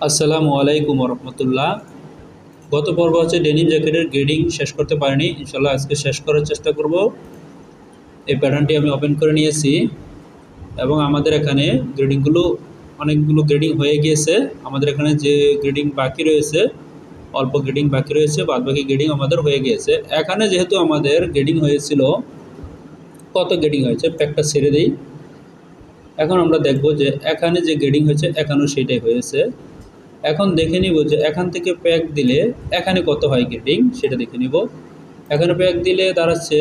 আসসালামু আলাইকুম রহমতুল্লাহ। গত পর্ব হচ্ছে ডেনিম জ্যাকেটের গ্রেডিং শেষ করতে পারিনি, ইনশাল্লাহ আজকে শেষ করার চেষ্টা করব। এই প্যাটার্নটি আমি ওপেন করে নিয়েছি এবং আমাদের এখানে গ্রেডিংগুলো অনেকগুলো গ্রেডিং হয়ে গিয়েছে। আমাদের এখানে যে গ্রেডিং বাকি রয়েছে, অল্প গ্রেডিং বাকি রয়েছে, বাদ বাকি গ্রেডিং আমাদের হয়ে গিয়েছে। এখানে যেহেতু আমাদের গ্রেডিং হয়েছিল, কত গ্রেডিং হয়েছে প্যাকটা ছেড়ে দিই। এখন আমরা দেখব যে এখানে যে গ্রেডিং হয়েছে এখানেও সেটাই হয়েছে। এখন দেখে নিব যে এখান থেকে প্যাক দিলে এখানে কত হয় গ্রেডিং, সেটা দেখে নিব। এখানে প্যাক দিলে দাঁড়াচ্ছে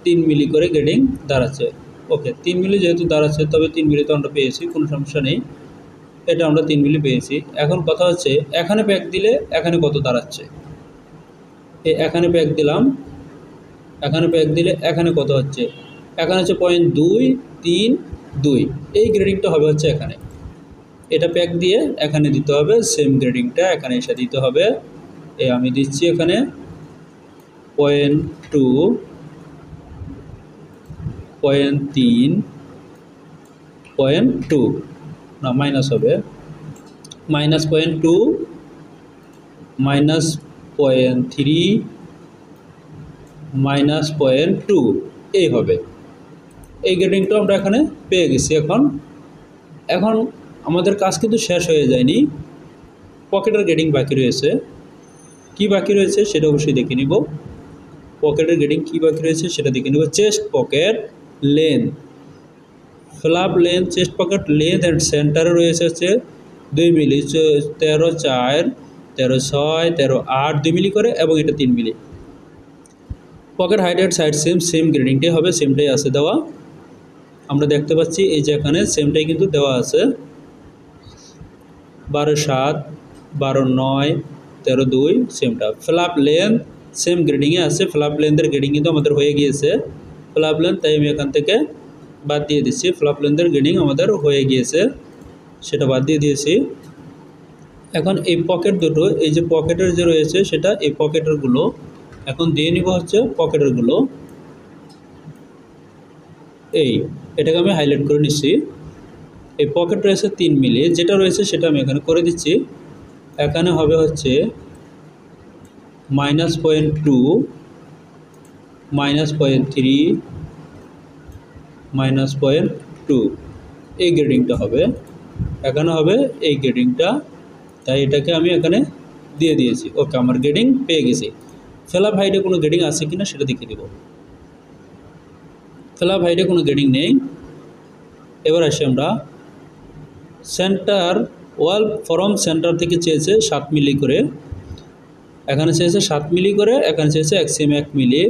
3 মিলি করে গ্রেডিং দাঁড়াচ্ছে। ওকে, 3 মিলি যেহেতু দাঁড়াচ্ছে, তবে 3 মিলি তো আমরা পেয়েছি, কোনো সমস্যা নেই, এটা আমরা 3 মিলি পেয়েছি। এখন কথা হচ্ছে এখানে প্যাক দিলে এখানে কত দাঁড়াচ্ছে। এখানে প্যাক দিলাম, এখানে প্যাক দিলে এখানে কত হচ্ছে, এখানে হচ্ছে 0.232। এই গ্রেডিংটা হবে হচ্ছে এখানে। এটা প্যাক দিয়ে এখানে দিতে হবে, সেম গ্রেডিংটা এখানে এসে দিতে হবে। আমি দিচ্ছি এখানে 0.2, 0.3, 0.2 না মাইনাস হবে, -0.2, -0.3, -0.2 এই হবে। এই গ্রেডিংটা আমরা এখানে পেয়ে গেছি। এখন এখন আমাদের কাজ কিন্তু শেষ হয়ে যায়নি, পকেটের গ্রেডিং বাকি রয়েছে। কি বাকি রয়েছে সেটা অবশ্যই দেখে নিব। পকেটের গ্রেডিং কী বাকি রয়েছে সেটা দেখে নেব। Chest pocket length, flap length, chest pocket length and সেন্টারে রয়েছে হচ্ছে 2 মিলি, 13.4, 13.6, 13.8, 2 মিলি করে, এবং এটা 3 মিলি। Pocket height and side same গ্রেডিংটাই হবে, সেমটাই আছে দেওয়া। আমরা দেখতে পাচ্ছি এই যে এখানে সেমটাই কিন্তু দেওয়া আছে, 12.7, 12.9, 13.2 সেমটা। ফ্লাপ লেন্থ সেম গ্রেডিংয়ে আছে, ফ্লাপ লেন্থের গ্রেডিং কিন্তু আমাদের হয়ে গিয়েছে। ফ্লাপ লেন্থ তাই আমি এখান থেকে বাদ দিয়ে দিচ্ছি, ফ্লাপ লেন্থের গ্রেডিং আমাদের হয়ে গিয়েছে, সেটা বাদ দিয়ে দিয়েছি। এখন এই পকেট দুটো, এই যে পকেটের যে রয়েছে সেটা, এই পকেটেরগুলো এখন দিয়ে নিব হচ্ছে পকেটেরগুলো। এটাকে আমি হাইলাইট করে নিচ্ছি। এই পকেট রয়েছে 3 মিলি, যেটা রয়েছে সেটা আমি এখানে করে দিচ্ছি। এখানে হবে হচ্ছে -0.2, -0.3, -0.2 এই গ্রেডিংটা হবে। এখানে হবে এই গ্রেডিংটা, তাই এটাকে আমি এখানে দিয়ে দিয়েছি। ওকে, আমার গ্রেডিং পেয়ে গেছি। ফ্ল্যাপ হাইটে কোনো গ্রেডিং আছে কিনা সেটা দেখে দেব। ফ্ল্যাপ হাইটে কোনো গ্রেডিং নেই। এবার আসি আমরা সেন্টার ওয়াল, ফরম সেন্টার থেকে চেয়েছে 7 মিলি করে, এখানে চেয়েছে 7 মিলি করে, এখানে চেয়েছে এক্সিএম 1 মিলি।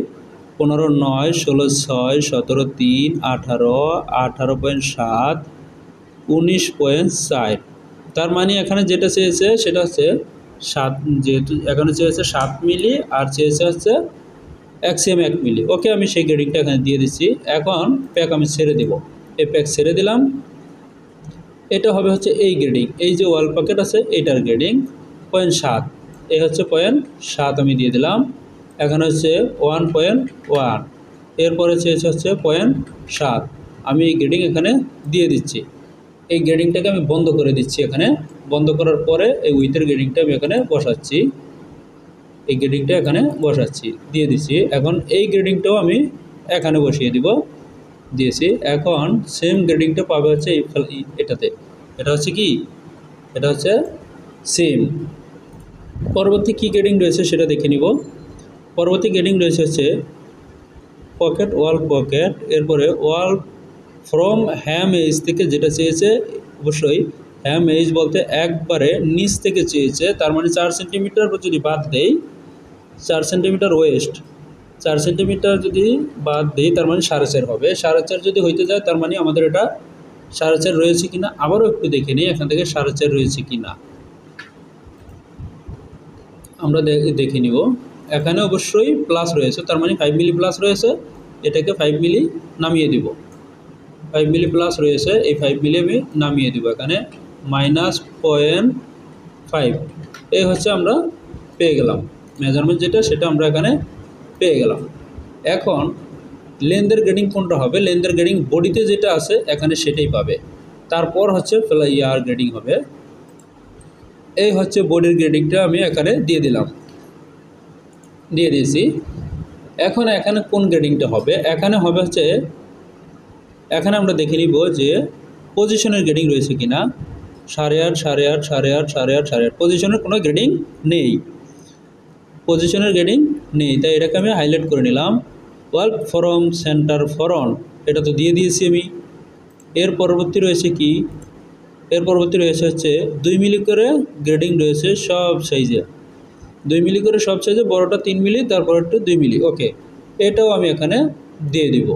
15.9, 16.6, 17.3, 18, 18.7, 19.4। তার মানে এখানে যেটা চেয়েছে সেটা হচ্ছে 7, যেহেতু এখানে চেয়েছে 7 মিলি আর চেয়েছে হচ্ছে এক্সিএম 1 মিলি। ওকে, আমি সেই গ্রেডিংটা এখানে দিয়ে দিচ্ছি। এখন প্যাক আমি ছেড়ে দেব, এই প্যাক ছেড়ে দিলাম। এটা হবে হচ্ছে এই গ্রেডিং, এই যে ওয়াল পকেট আছে এটার গ্রেডিং 0.7, এই হচ্ছে 0.7 আমি দিয়ে দিলাম। এখানে হচ্ছে 1.1, এরপরে চেয়েছে হচ্ছে 0.7, আমি এই গ্রেডিং এখানে দিয়ে দিচ্ছি। এই গ্রেডিংটাকে আমি বন্ধ করে দিচ্ছি। এখানে বন্ধ করার পরে এই উইথের গ্রেডিংটা আমি এখানে বসাচ্ছি, এই গ্রেডিংটা এখানে বসাচ্ছি, দিয়ে দিচ্ছি। এখন এই গ্রেডিংটাও আমি এখানে বসিয়ে দিব, দিয়েছি। এখন সেম গ্রেডিংটা পাবে হচ্ছে এটাতে, এটা হচ্ছে কি, এটা হচ্ছে সেম। পরবর্তী কী গ্রেডিং রয়েছে সেটা দেখে নিব। পরবর্তী গ্রেডিং রয়েছে হচ্ছে পকেট ওয়াল পকেট, এরপরে ওয়াল ফ্রম হ্যাম এজ থেকে যেটা চেয়েছে, অবশ্যই হ্যাম এজ বলতে একবারে নিচ থেকে চেয়েছে, তার মানে 4 সেন্টিমিটার যদি বাদ দেই, 4 সেন্টিমিটার ওয়েস্ট, 4 সেন্টিমিটার যদি বাদ দিই তার মানে 4.5 হবে। 4.5 যদি হইতে যায় তার মানে আমাদের এটা 4.5 রয়েছে কিনা আবারও একটু দেখে নিই, এখান থেকে 4.5 রয়েছে কিনা আমরা দেখে নিব। এখানে অবশ্যই প্লাস রয়েছে, তার মানে 5 মিলি প্লাস রয়েছে, এটাকে 5 মিলি নামিয়ে দিব। 5 মিলি প্লাস রয়েছে, এই 5 মিলি আমি নামিয়ে দিব এখানে, -0.5। এই হচ্ছে আমরা পেয়ে গেলাম মেজারমেন্ট যেটা, সেটা আমরা এখানে পেয়ে গেলাম। এখন লেন্থের গ্রেডিং কোনটা হবে, লেন্থের গ্রেডিং বডিতে যেটা আছে এখানে সেটাই পাবে, তারপর হচ্ছে ইয়ার গ্রেডিং হবে। এই হচ্ছে বডির গ্রেডিংটা আমি এখানে দিয়ে দিয়েছি। এখন এখানে কোন গ্রেডিংটা হবে, এখানে হবে হচ্ছে, এখানে আমরা দেখে নিব যে পজিশনের গ্রেডিং রয়েছে কিনা। 8.5, 8.5, 8.5, 8.5, 8.5, পজিশনের কোনো গ্রেডিং নেই, পজিশনের গ্রেডিং নেই, তাই এটাকে আমি হাইলাইট করে নিলাম। ওয়ার্ক ফ্রম সেন্টার ফরন্ট এটা তো দিয়ে দিয়েছি আমি। এর পরবর্তী রয়েছে কি, এর পরবর্তী রয়েছে হচ্ছে 2 মিলি করে গ্রেডিং রয়েছে সব সাইজে, 2 মিলি করে সব সাইজে, বড়টা 3 মিলি, তারপরটা 2 মিলি। ওকে, এটাও আমি এখানে দিয়ে দিব,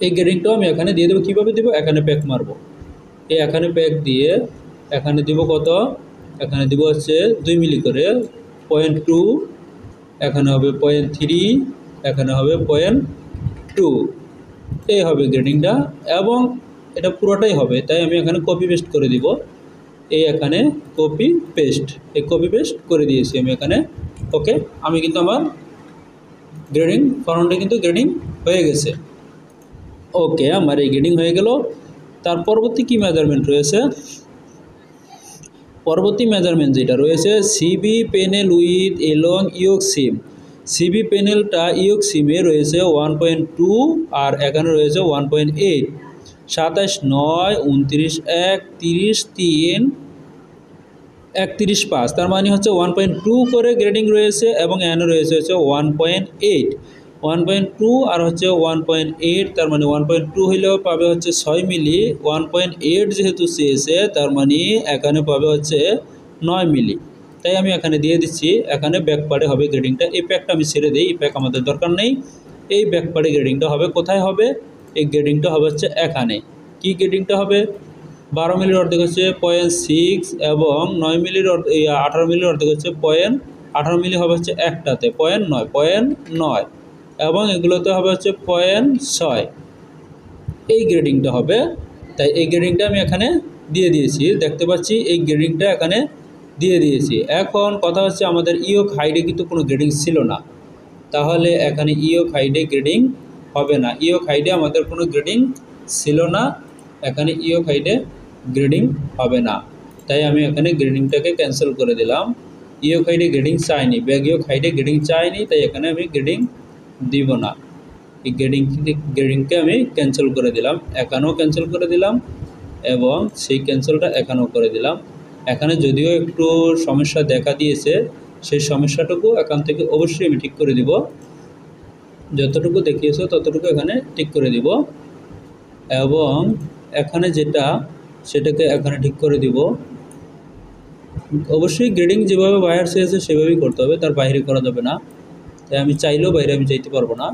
এই গ্রেডিংটাও আমি এখানে দিয়ে দেবো। কীভাবে দেবো, এখানে প্যাক মারবো, এই এখানে প্যাক দিয়ে এখানে দিব কত, এখানে দিব হচ্ছে 2 মিলি করে 0.2, এখানে হবে 0.3, এখানে হবে 0.2, এই হবে গ্রেডিংটা। এবং এটা পুরোটাই হবে, তাই আমি এখানে কপি পেস্ট করে দিব, এই এখানে কপি পেস্ট, এই কপি পেস্ট করে দিয়েছি আমি এখানে। ওকে, আমি কিন্তু আমার গ্রেডিং ফরন্টে কিন্তু গ্রেডিং হয়ে গেছে। ওকে, আমার এই গ্রেডিং হয়ে গেল। তার পরবর্তী কী মেজারমেন্ট রয়েছে, পরবর্তী মেজারমেন্ট যেটা রয়েছে CB panel with along yoke seam. CB প্যানেলটা ইয়োক সিমে রয়েছে 1.2 আর এখানে রয়েছে 1.8, 27/9, 29/1, 30/3, 31/5, তার মানে হচ্ছে 1.2 করে গ্রেডিং রয়েছে এবং এখানে রয়েছে হচ্ছে 1.8, 1.2 আর হচ্ছে 1.8, তার মানে 1.2 হইলেও পাবে হচ্ছে 6 মিলি, 1.8 যেহেতু চেয়েছে তার মানে এখানে পাবে হচ্ছে 9 মিলি, তাই আমি এখানে দিয়ে দিচ্ছি। এখানে ব্যাক পার্টে হবে গ্রেডিংটা, এই প্যাকটা আমি ছেড়ে দিই, এই প্যাক আমাদের দরকার নেই। এই ব্যাক পার্টে গ্রেডিংটা হবে কোথায় হবে, এই গ্রেডিংটা হবে হচ্ছে এখানে। কি গ্রেডিংটা হবে, 12 মিলির অর্ধেক হচ্ছে 0.6 এবং 9 মিলির 18 মিলির অর্ধেক হচ্ছে 0.18 মিলি হবে হচ্ছে একটাতে 0.9 এবং এগুলোতে হবে হচ্ছে 0.6, এই গ্রেডিংটা হবে। তাই এই গ্রেডিংটা আমি এখানে দিয়ে দিয়েছি, দেখতে পাচ্ছি এই গ্রেডিংটা এখানে দিয়ে দিয়েছি। এখন কথা হচ্ছে আমাদের ইয়োক হাইডে কিন্তু কোনো গ্রেডিং ছিল না, তাহলে এখানে ইয়োক হাইডে গ্রেডিং হবে না, ইয়োক হাইডে আমাদের কোনো গ্রেডিং ছিল না, এখানে ইয়োক হাইডে গ্রেডিং হবে না, তাই আমি এখানে গ্রেডিংটাকে ক্যান্সেল করে দিলাম। ইয়োক হাইডে গ্রেডিং চাইনি, ব্যাক ইয়োক হাইডে গ্রেডিং চাইনি, তাই এখানে আমি গ্রেডিং দিব না, এই গ্রেডিংকে আমি ক্যান্সেল করে দিলাম, এখানেও ক্যান্সেল করে দিলাম এবং সেই ক্যান্সেলটা এখানেও করে দিলাম। এখানে যদিও একটু সমস্যা দেখা দিয়েছে, সেই সমস্যাটুকু এখান থেকে অবশ্যই আমি ঠিক করে দিব, যতটুকু দেখিয়েছো ততটুকু এখানে ঠিক করে দিব এবং এখানে যেটা সেটাকে এখানে ঠিক করে দিব। অবশ্যই গ্রেডিং যেভাবে বায়ার চেয়েছে সেভাবেই করতে হবে, তার বাইরে করা যাবে না, তাই আমি চাইলেও বাইরে আমি যাইতে পারবো না,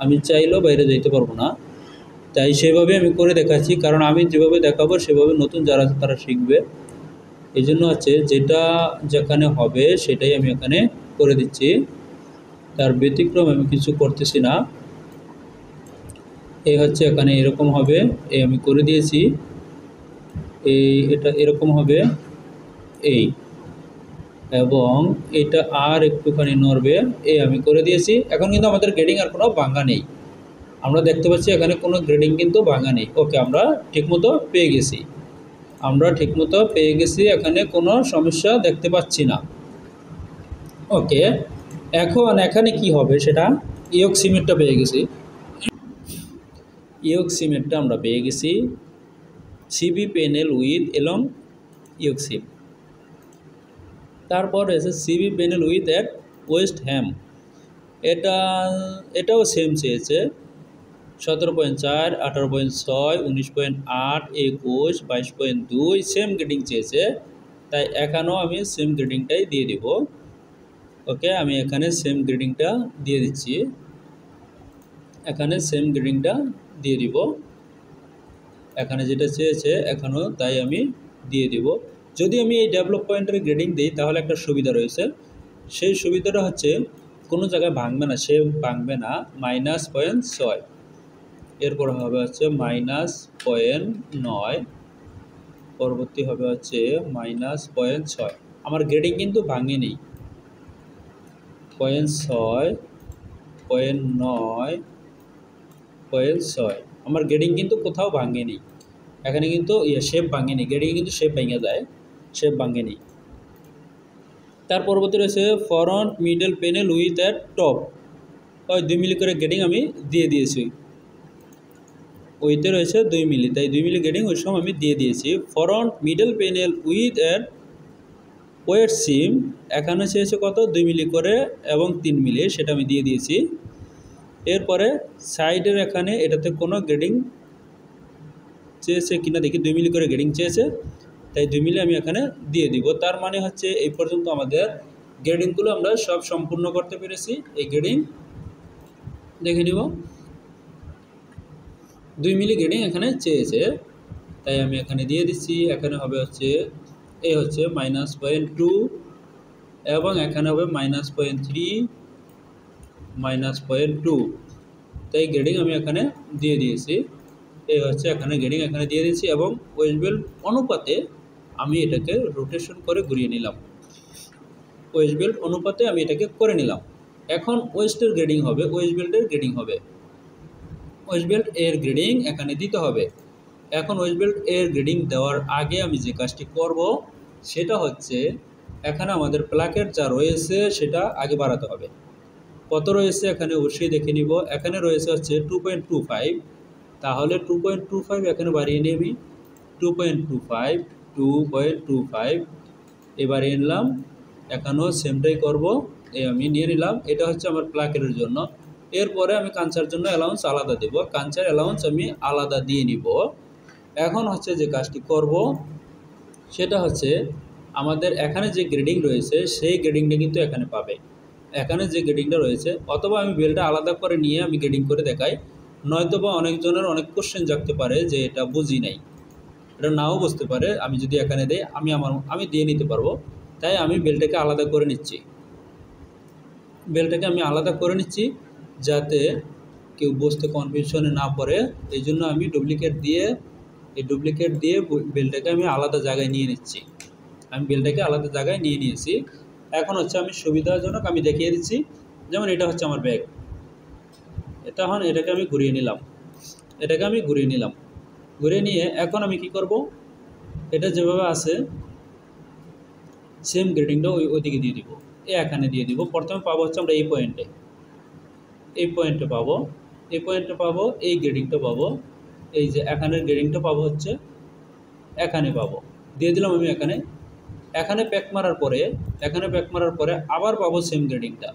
আমি চাইলেও বাইরে যাইতে পারবো না, তাই সেভাবে আমি করে দেখাচ্ছি, কারণ আমি যেভাবে দেখাবো সেভাবে নতুন যারা আছে তারা শিখবে, এই জন্য হচ্ছে যেটা যেখানে হবে সেটাই আমি এখানে করে দিচ্ছি, তার ব্যতিক্রম আমি কিছু করতেছি না। এই হচ্ছে এখানে এরকম হবে, এই আমি করে দিয়েছি, এটা এরকম হবে এই, এবং এটা আর একটুখানি নড়বে, এই আমি করে দিয়েছি। এখন কিন্তু আমাদের গ্রেডিং আর কোনো ভাঙা নেই, আমরা দেখতে পাচ্ছি এখানে কোনো গ্রেডিং কিন্তু ভাঙা নেই। ওকে, আমরা ঠিকমতো পেয়ে গেছি, আমরা ঠিকমতো পেয়ে গেছি, এখানে কোনো সমস্যা দেখতে পাচ্ছি না। ওকে, এখন এখানে কি হবে সেটা, ইয়োক সিমেন্টটা পেয়ে গেছি, ইয়োক সিমেন্টটা আমরা পেয়ে গেছি, CB panel with along yoke seam. তারপর রয়েছে CB panel with at waist hem, এটাও সেম চেয়েছে 17.4, 18.6, 19.8, 21, 22.2 সেম গ্রেডিং চেয়েছে, তাই এখানেও আমি সেম গ্রেডিংটাই দিয়ে দিব। ওকে, আমি এখানে সেম গ্রেডিংটা দিয়ে দিচ্ছি, এখানে সেম গ্রেডিংটা দিয়ে দিব, এখানে যেটা চেয়েছে এখানেও তাই আমি দিয়ে দিব। যদি আমি এই ডেভেলপ পয়েন্টের গ্রেডিং দিই তাহলে একটা সুবিধা রয়েছে, সেই সুবিধাটা হচ্ছে কোনো জায়গায় ভাঙবে না, সে ভাঙবে না, -0.6, এরপর হবে হচ্ছে -0.9, পরবর্তী হবে হচ্ছে -0.6, আমার গ্রেডিং কিন্তু ভাঙেনি, 0.6, 0.9, 0.6, আমার গ্রেডিং কিন্তু কোথাও ভাঙেনি, এখানে কিন্তু শেপ ভাঙেনি, গ্রেডিং কিন্তু শেপ ভেঙে যায়, শেপ ভাঙেনি। তার পরবর্তী রয়েছে front middle panel with at top, ওই 2 মিলি করে গ্রেডিং আমি দিয়ে দিয়েছি। ওইতে রয়েছে 2 মিলি, তাই 2 মিলি গ্রেডিং ওই সময় আমি দিয়ে দিয়েছি। Front middle panel with at waist seam, এখানে চেয়েছে কত 2 মিলি করে এবং 3 মিলি, সেটা আমি দিয়ে দিয়েছি। এরপরে সাইডের এখানে এটাতে কোনো গ্রেডিং চেয়েছে কিনা দেখি, 2 মিলি করে গ্রেডিং চেয়েছে, তাই 2 মিলি আমি এখানে দিয়ে দিব। তার মানে হচ্ছে এই পর্যন্ত আমাদের গ্রেডিংগুলো আমরা সব সম্পূর্ণ করতে পেরেছি। এই গ্রেডিং দেখে নিব, 2 মিলি গ্রেডিং এখানে চেয়েছে, তাই আমি এখানে দিয়ে দিচ্ছি। এখানে হবে হচ্ছে এই হচ্ছে -0.2 এবং এখানে হবে -0.3 -0.2, তাই গ্রেডিং আমি এখানে দিয়ে দিয়েছি। এই হচ্ছে এখানে গ্রেডিং এখানে দিয়ে দিয়েছি এবং ওয়েস্ট বেল্ট অনুপাতে আমি এটাকে রোটেশন করে ঘুরিয়ে নিলাম। ওয়েস্ট বেল্ট অনুপাতে আমি এটাকে করে নিলাম। এখন ওয়েস্টের গ্রেডিং হবে, ওয়েস্ট বেল্টের গ্রেডিং হবে, ওয়েস্ট বেল্ট এর গ্রেডিং এখানে দিতে হবে। এখন ওয়েস্ট বেল্ট এর গ্রেডিং দেওয়ার আগে আমি যে কাজটি করব সেটা হচ্ছে এখানে আমাদের প্লাকেট যা রয়েছে সেটা আগে বাড়াতে হবে। কত রয়েছে এখানে অবশ্যই দেখে নিব। এখানে রয়েছে হচ্ছে 2.25, তাহলে 2.25 এখানে বাড়িয়ে নিয়ে আমি 2.25 এবারে নিলাম। এখানেও সেমটাই করব, এই আমি নিয়ে নিলাম। এটা হচ্ছে আমার প্লাকেটের জন্য। এরপরে আমি কাঞ্চার জন্য অ্যালাউন্স আলাদা দেব, কাঞ্চার অ্যালাউন্স আমি আলাদা দিয়ে নিব। এখন হচ্ছে যে কাজটি করব সেটা হচ্ছে আমাদের এখানে যে গ্রেডিং রয়েছে সেই গ্রেডিংটা কিন্তু এখানে পাবে, এখানে যে গ্রেডিংটা রয়েছে। অথবা আমি বেলটা আলাদা করে নিয়ে আমি গ্রেডিং করে দেখাই, নয়তো বা অনেকজনের অনেক কোশ্চেন জাগতে পারে যে এটা বুঝি নাই, এটা নাও বুঝতে পারে। আমি যদি এখানে দেই আমি দিয়ে নিতে পারবো, তাই আমি বেলটাকে আলাদা করে নিচ্ছি। বেলটাকে আমি আলাদা করে নিচ্ছি যাতে কেউ বুঝতে কনফিউশনে না পড়ে, এই জন্য আমি ডুপ্লিকেট দিয়ে বেলটাকে আমি আলাদা জায়গায় নিয়ে নিচ্ছি। আমি বেলটাকে আলাদা জায়গায় নিয়ে নিয়েছি। এখন হচ্ছে আমি সুবিধাজনক আমি দেখিয়ে দিচ্ছি, যেমন এটা হচ্ছে আমার ব্যাগ, এটাকে আমি ঘুরিয়ে নিলাম, ঘুরিয়ে নিয়ে এখন আমি কি করব, এটা যেভাবে আছে সেম গ্রেডিংটা ওইদিকে দিয়ে দিব, এখানে দিয়ে দিব। প্রথমে পাবো হচ্ছে আমরা এই পয়েন্টে পাবো, এই গ্রেডিংটা পাবো, এই যে এখানের গ্রেডিংটা পাবো হচ্ছে এখানে পাবো, দিয়ে দিলাম আমি এখানে প্যাক মারার পরে আবার পাবো সেম গ্রেডিংটা,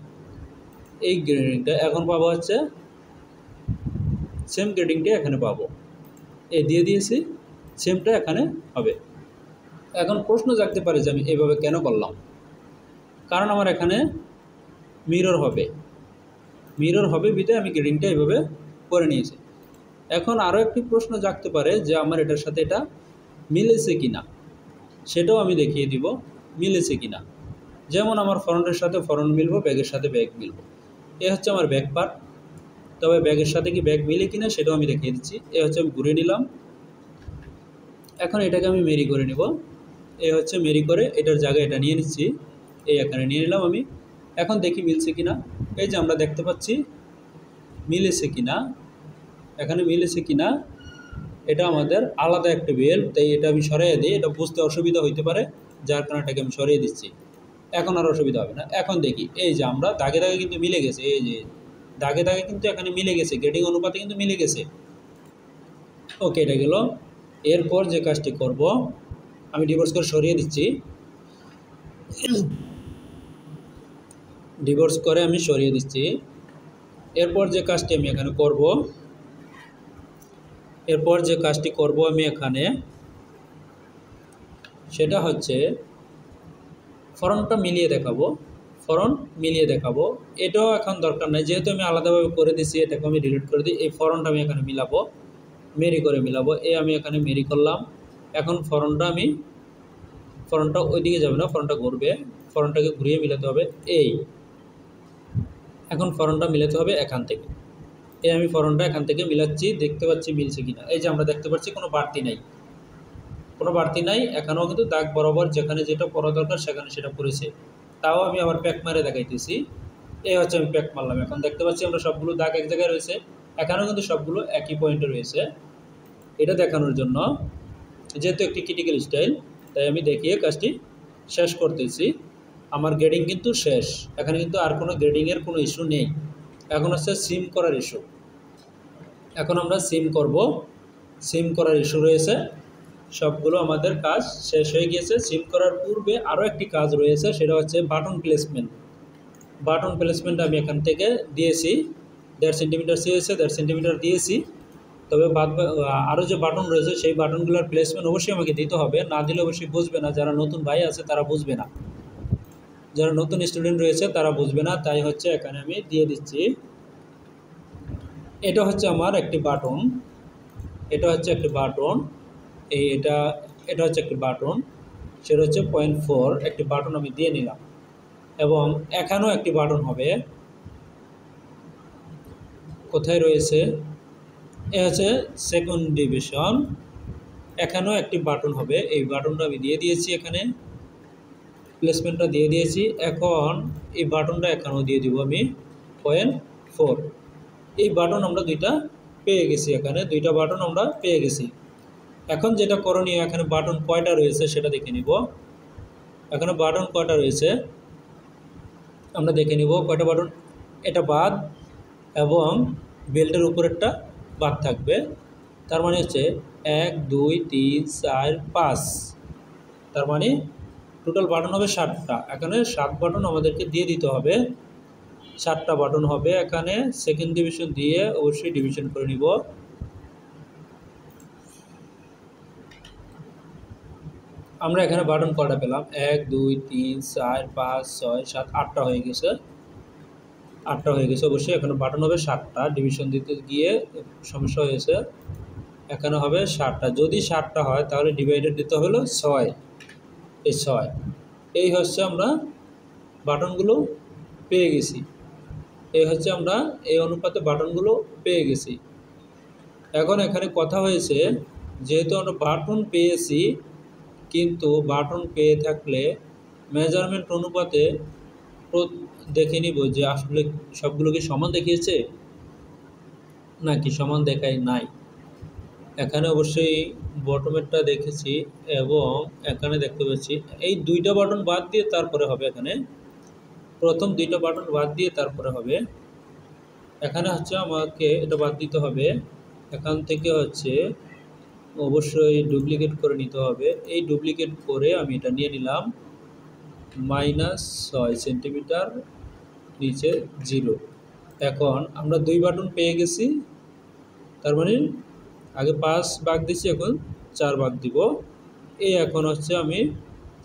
এই গ্রেডিংটা এখন পাবো হচ্ছে সেম গ্রেডিংটা এখানে পাবো, এই দিয়ে দিয়েছি, সেমটা এখানে হবে। এখন প্রশ্ন জাগতে পারে যে আমি এইভাবে কেন করলাম, কারণ আমার এখানে মিরর হবে বিধায় আমি গ্রেডিংটা এইভাবে করে নিয়েছি। এখন আরও একটি প্রশ্ন জাগতে পারে যে আমার এটার সাথে এটা মিলেছে কিনা, সেটাও আমি দেখিয়ে দিব মিলেছে কিনা। যেমন আমার ফ্রন্টের সাথে ফ্রন্ট মিলবো, ব্যাগের সাথে ব্যাগ মিলবো। এ হচ্ছে আমার ব্যাক পার্ট, তবে ব্যাগের সাথে কি ব্যাগ মিলে কিনা সেটাও আমি দেখিয়ে দিচ্ছি। এ হচ্ছে আমি ঘুরে নিলাম, এখন এটাকে আমি মেরি করে নিব। এ হচ্ছে মেরি করে এটার জায়গায় এটা নিয়ে নিচ্ছি, এই এখানে নিয়ে নিলাম আমি। এখন দেখি মিলছে কিনা, এই যে আমরা দেখতে পাচ্ছি মিলেছে কিনা, এখানে মিলেছে কিনা। এটা আমাদের আলাদা একটা বেল্ট, তাই এটা আমি সরিয়ে দিই, এটা বুঝতে অসুবিধা হইতে পারে, যার কারণে এটাকে আমি সরিয়ে দিচ্ছি। এখন আর অসুবিধা হবে না। এখন দেখি এই যে আমরা দাগে দাগে কিন্তু মিলে গেছে, এই যে দাগে দাগে কিন্তু এখানে মিলে গেছে, গ্রেডিং অনুপাতে কিন্তু মিলে গেছে। ওকে, এটা গেল। এরপর যে কাজটি করব আমি ডিভোর্স করে সরিয়ে দিচ্ছি, এরপর যে কাজটি আমি এখানে করব, আমি এখানে সেটা হচ্ছে ফ্রন্টটা মিলিয়ে দেখাবো। এটাও এখন দরকার নাই, যেহেতু আমি আলাদাভাবে করে দিচ্ছি, এটাকে আমি ডিলিট করে দিই। এই ফ্রন্টটা আমি এখানে মেরি করে মিলাবো, আমি এখানে মেরি করলাম। এখন ফ্রন্টটা ওইদিকে যাবে না, ফ্রন্টটা ঘুরবে, ফ্রন্টটাকে ঘুরিয়ে মিলাতে হবে। এখন ফ্রন্টটা মিলাতে হবে এখান থেকে, আমি ফ্রন্টটা এখান থেকে মিলাচ্ছি, দেখতে পাচ্ছি মিলছে কিনা। এই যে আমরা দেখতে পাচ্ছি কোনো বাড়তি নাই, এখানেও কিন্তু দাগ বরাবর যেখানে যেটা পড়া দরকার সেখানে সেটা পড়েছে। তাও আমি আবার প্যাক মারে দেখাইতেছি, এই হচ্ছে আমি প্যাক মারলাম। এখন দেখতে পাচ্ছি আমরা সবগুলো দাগ এক জায়গায় রয়েছে, এখানেও কিন্তু সবগুলো একই পয়েন্টে রয়েছে। এটা দেখানোর জন্য, যেহেতু একটি ক্রিটিক্যাল স্টাইল, তাই আমি দেখিয়ে কাজটি শেষ করতেছি। আমার গ্রেডিং কিন্তু শেষ, এখানে কিন্তু আর কোনো গ্রেডিংয়ের কোনো ইস্যু নেই। এখন হচ্ছে সিম করার ইস্যু। এখন আমরা সিম করব। সিম করার ইস্যু রয়েছে, সবগুলো আমাদের কাজ শেষ হয়ে গিয়েছে। সিম করার পূর্বে আরও একটি কাজ রয়েছে, সেটা হচ্ছে বাটন প্লেসমেন্ট। বাটন প্লেসমেন্ট আমি এখান থেকে দিয়েছি 1.5 সেন্টিমিটার চেয়েছে, 1.5 সেন্টিমিটার দিয়েছি। তবে আরও যে বাটন রয়েছে সেই বাটনগুলোর প্লেসমেন্ট অবশ্যই আমাকে দিতে হবে, না দিলে অবশ্যই বুঝবে না। যারা নতুন ভাই আছে তারা বুঝবে না, যারা নতুন স্টুডেন্ট রয়েছে তারা বুঝবে না। তাই হচ্ছে এখানে আমি দিয়ে দিচ্ছি। এটা হচ্ছে আমার একটি বাটন, এটা হচ্ছে একটি বাটন, এটা হচ্ছে একটি বাটন, সেটা হচ্ছে 0.4 একটি বাটন আমি দিয়ে নিলাম। এবং এখানেও একটি বাটন হবে, কোথায় রয়েছে, এ হচ্ছে সেকেন্ড ডিভিশন, এখানেও একটি বাটন হবে। এই বাটনটা আমি দিয়ে দিয়েছি, এখানে প্লেসমেন্টটা দিয়ে দিয়েছি। এখন এই বাটনটা এখানেও দিয়ে দিব আমি 0.4। এই বাটন আমরা দুইটা পেয়ে গেছি, এখানে দুইটা বাটন আমরা পেয়ে গেছি। এখন যেটা করণীয়, এখানে বাটন কয়টা রয়েছে সেটা দেখে নিব। এখানে বাটন কয়টা রয়েছে আমরা দেখে নিব, কয়টা বাটন। এটা বাদ এবং বেল্টের উপরেরটা বাদ থাকবে। তার মানে হচ্ছে 1 2 3 4 5, তার মানে টোটাল বাটন হবে 7টা। এখানে 7 বাটন আমাদেরকে দিয়ে দিতে হবে, 7টা বাটন হবে। এখানে সেকেন্ড ডিভিশন দিয়ে অবশ্যই ডিভিশন করে নিব। আমরা এখানে বাটন কয়টা পেলাম, 1 2 3 4 5 6 7 8টা হয়ে গেছে, 8টা হয়ে গেছে। অবশ্যই এখানে বাটন হবে 7টা, ডিভিশন দিতে গিয়ে সমস্যা হয়েছে। এখানে হবে 7টা, যদি 7টা হয় তাহলে ডিভাইডেড দিতে হলো 6, এই 6। এই হচ্ছে আমরা বাটনগুলো পেয়ে গেছি, এই হচ্ছে আমরা এই অনুপাতে বাটনগুলো পেয়ে গেছি। এখন এখানে কথা হয়েছে, যেহেতু আমরা বাটন পেয়েছি, কিন্তু বাটন পেয়ে থাকলে মেজারমেন্ট অনুপাতে দেখে নিব যে আসলে সবগুলো কি সমান দেখিয়েছে নাকি সমান দেখায় নাই। এখানে অবশ্যই বটমেরটা দেখেছি এবং এখানে দেখতে পাচ্ছি এই দুইটা বাটন বাদ দিয়ে তারপরে হবে, এখানে প্রথম দুইটা বাটন বাদ দিয়ে তারপরে হবে। এখানে হচ্ছে আমাকে এটা বাদ দিতে হবে, এখান থেকে হচ্ছে অবশ্যই ডুপ্লিকেট করে নিতে হবে। এই ডুপ্লিকেট করে আমি এটা নিয়ে নিলাম -6 সেন্টিমিটার, নিচে 0। এখন আমরা 2 বাটন পেয়ে গেছি, তার মানে আগে 5 ভাগ দিছি, এখন 4 ভাগ দিব। এই এখন হচ্ছে আমি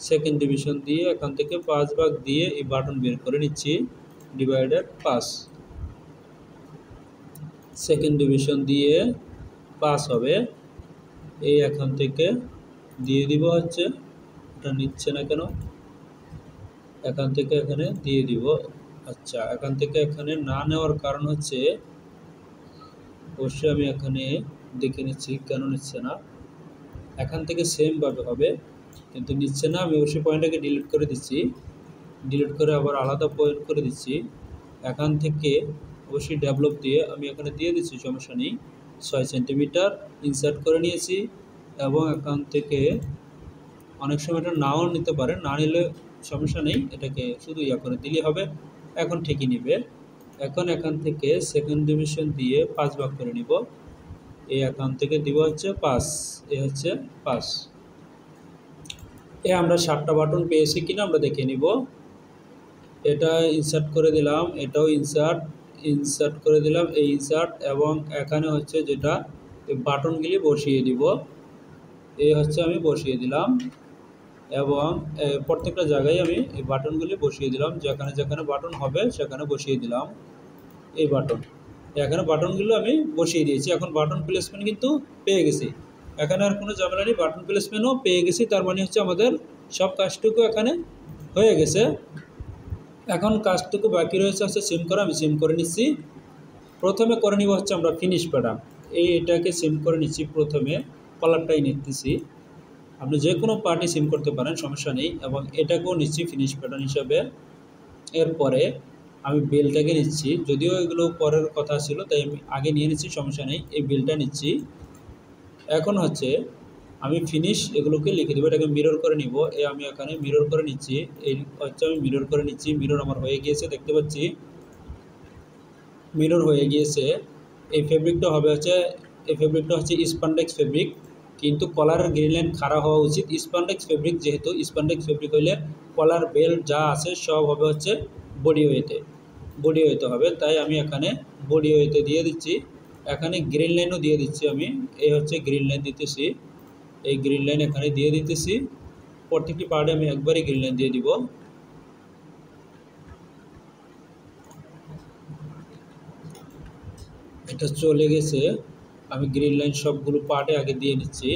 সেকেন্ড ডিভিশন দিয়ে এখান থেকে 5 ভাগ দিয়ে এই বাটন বের করে নিচ্ছি, ডিভাইডেড 5। সেকেন্ড ডিভিশন দিয়ে 5 হবে, এই এখান থেকে দিয়ে দিব হচ্ছে, এটা নিচ্ছে না কেন, এখান থেকে এখানে দিয়ে দিব। আচ্ছা, এখান থেকে এখানে না নেওয়ার কারণ হচ্ছে, অবশ্যই আমি এখানে দেখে নিচ্ছি কেন নিচ্ছে না। এখান থেকে সেমভাবে হবে কিন্তু নিচ্ছে না। আমি অবশ্যই পয়েন্টটাকে ডিলিট করে দিচ্ছি, ডিলিট করে আবার আলাদা পয়েন্ট করে দিচ্ছি। এখান থেকে অবশ্যই ডেভেলপ দিয়ে আমি এখানে দিয়ে দিচ্ছি, সমস্যা নেই। 6 সেন্টিমিটার ইনসার্ট করে নিয়েছি এবং এখান থেকে অনেক সময় এটা নাও নিতে পারে, না নিলে সমস্যা নেই, এটাকে শুধু করে দিলেই হবে। এখন ঠিকই নিবে। এখন এখান থেকে সেকেন্ড ডিভিশন দিয়ে 5 ভাগ করে নিব। এই এখান থেকে দিব হচ্ছে 5, এ হচ্ছে 5। আমরা 7টা বাটন পেয়েছি কিনা আমরা দেখে নিব। এটা ইনসার্ট করে দিলাম, এটাও ইনসার্ট করে দিলাম, এই ইনসার্ট, এবং এখানে হচ্ছে যেটা এই বাটনগুলি বসিয়ে দিব। এই হচ্ছে আমি বসিয়ে দিলাম এবং প্রত্যেকটা জায়গায় আমি এই বাটনগুলি বসিয়ে দিলাম, যেখানে যেখানে বাটন হবে সেখানে বসিয়ে দিলাম এই বাটন। এখানে বাটনগুলো আমি বসিয়ে দিয়েছি। এখন বাটন প্লেসমেন্ট কিন্তু পেয়ে গেছি, এখানে আর কোনো ঝামেলা নেই, বাটন প্লেসমেন্টও পেয়ে গেছি। তার মানে হচ্ছে আমাদের সব কাজটুকু এখানে হয়ে গেছে। এখন কাজটুকু বাকি রয়েছে হচ্ছে সিম করা, আমি সিম করে নিচ্ছি। প্রথমে করে নিব হচ্ছে আমরা ফিনিশ প্যাটার্ন, এটাকে সিম করে নিচ্ছি। প্রথমে কলারটাই নিতেছি, আপনি যে কোনো পার্টি সিম করতে পারেন, সমস্যা নেই। এবং এটাকেও নিচ্ছি ফিনিশ প্যাটার্ন হিসাবে। এরপরে আমি বেলটাকে নিচ্ছি, যদিও এগুলো পরের কথা ছিল তাই আমি আগে নিয়ে নিচ্ছি, সমস্যা নেই। এই বেলটা নিচ্ছি। এখন হচ্ছে আমি ফিনিশ এগুলোকে লিখে দেবো, এটাকে মিরর করে নিব। আমি এখানে মিরর করে নিচ্ছি, এই হচ্ছে আমি মিরর করে নিচ্ছি। মিরর আমার হয়ে গিয়েছে, দেখতে পাচ্ছি মিরর হয়ে গিয়েছে। এই ফেব্রিকটা হবে হচ্ছে, এই ফেব্রিকটা হচ্ছে স্পান্ডেক্স ফেব্রিক, কিন্তু কলারের গ্রিন লাইন খাড়া হওয়া উচিত। স্পান্ডেক্স ফেব্রিক যেহেতু, স্পান্ডেক্স ফেব্রিক হইলে কলার বেল্ট যা আছে সব হবে হচ্ছে বডি ওয়েতে হবে। তাই আমি এখানে বডি ওয়েতে দিয়ে দিচ্ছি, এখানে গ্রিন লাইনও দিয়ে দিচ্ছি আমি। এই হচ্ছে গ্রিন লাইন দিতেছি, এই গ্রিন লাইন এখানে দিয়ে দিতেছি। প্রত্যেকটি পার্টে আমি একবারই গ্রিন লাইন দিয়ে দিব। এটা চলে গেছে, আমি গ্রিন লাইন সবগুলো পার্টে আগে দিয়ে নিচ্ছি।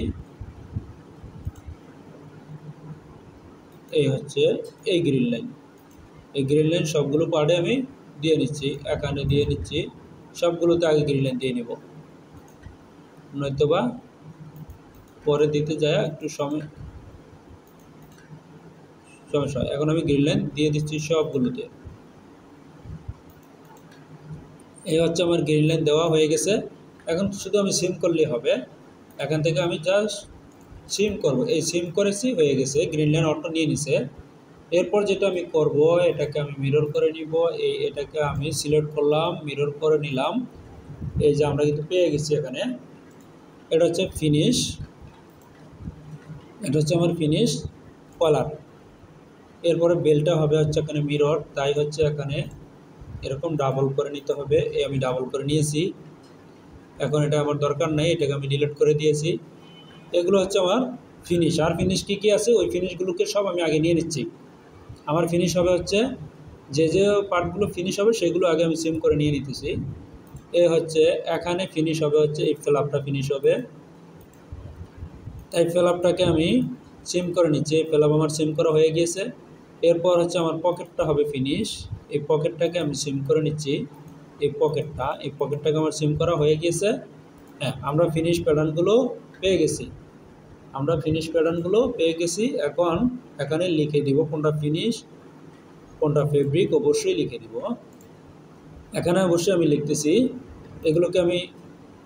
এই হচ্ছে এই গ্রিন লাইন, এই গ্রিন লাইন সবগুলো পার্টে আমি দিয়ে নিচ্ছি, এখানে দিয়ে নিচ্ছি। সবগুলোতে আগে গ্রিন লাইন দিয়ে নিব, নয়তোবা পরে দিতে যায় একটু সমস্যা হয়। এখন আমি গ্রিন লাইন দিয়ে দিচ্ছি সবগুলোতে। এই হচ্ছে আমার গ্রিন লাইন দেওয়া হয়ে গেছে। এখন শুধু আমি সিম করলেই হবে, এখান থেকে আমি জাস্ট সিম করব। এই সিম করেছি, হয়ে গেছে, গ্রিন লাইন অটো নিয়ে নিছে। এরপর যেটা আমি করব, এটাকে আমি মিরর করে নিব। এটাকে আমি সিলেক্ট করলাম, মিরর করে নিলাম। এই যে আমরা কিন্তু পেয়ে গেছি এখানে, এটা হচ্ছে ফিনিশ, এটা হচ্ছে আমার ফিনিশ কলার। এরপরে বেলটা হবে হচ্ছে এখানে মিরর, তাই হচ্ছে এখানে এরকম ডাবল করে নিতে হবে। আমি ডাবল করে নিয়েছি, এখন এটা আমার দরকার নাই, এটাকে আমি ডিলিট করে দিয়েছি। এগুলো হচ্ছে আমার ফিনিশ। আর ফিনিশ কী কী আছে, ওই ফিনিশগুলোকে সব আমি আগে নিয়ে নিচ্ছি। আমার ফিনিশ হবে হচ্ছে যে পার্টগুলো ফিনিশ হবে সেগুলো আগে আমি সিম করে নিয়ে নিতেছি। হচ্ছে এখানে ফিনিশ হবে হচ্ছে এই ফ্ল্যাপটা ফিনিশ হবে, তাই ফ্ল্যাপটাকে আমি সিম করে নিচ্ছি। এই ফ্ল্যাপ আমার সিম করা হয়ে গিয়েছে। এরপর হচ্ছে আমার পকেটটা হবে ফিনিশ, এই পকেটটাকে আমি সিম করে নিচ্ছি। এই পকেটটাকে আমার সিম করা হয়ে গিয়েছে। হ্যাঁ, আমরা ফিনিশ প্যাটার্নগুলো পেয়ে গেছি। এখন এখানে লিখে দিব কোনটা ফিনিশ কোনটা ফেব্রিক, অবশ্যই লিখে দিব। এখানে অবশ্যই আমি লিখতেছি, এগুলোকে আমি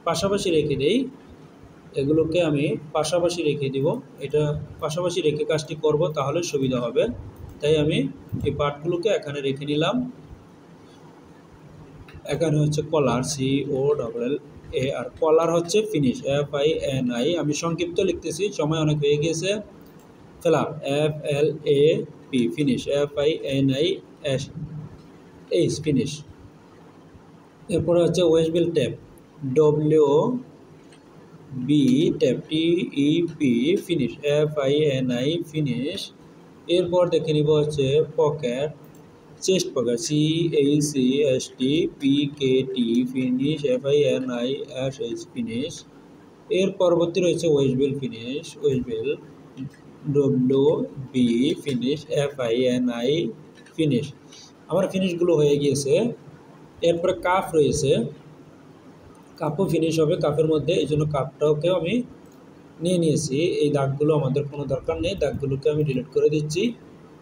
পাশাপাশি রেখে দিই, দিব। এটা পাশাপাশি রেখে কাজটি করব, তাহলে সুবিধা হবে। তাই আমি এই পার্টগুলোকে এখানে রেখে নিলাম। এখানে হচ্ছে কলার, COLLA, আর কলার হচ্ছে ফিনিশ, FINI। আমি সংক্ষিপ্ত লিখতেছি, সময় অনেক হয়ে গিয়েছে। Flap, FLAP, finish, FINISH, finish. এরপরে হচ্ছে waist belt tab, WB tab, TEP, finish, FINI, finish. এরপর দেখে নিব হচ্ছে pocket, chest pocket, CHEST, PKT, finish, FINISH, finish. এর পরবর্তী রয়েছে waist belt finish, WB finish, FINI, finish. আমার ফিনিশগুলো হয়ে গিয়েছে। এরপরে কাফ রয়েছে, কাপও ফিনিশ হবে কাপের মধ্যে, এই জন্য কাপটাকেও আমি নিয়ে নিয়েছি। এই দাগগুলো আমাদের কোনো দরকার নেই, দাগগুলোকে আমি ডিলিট করে দিচ্ছি,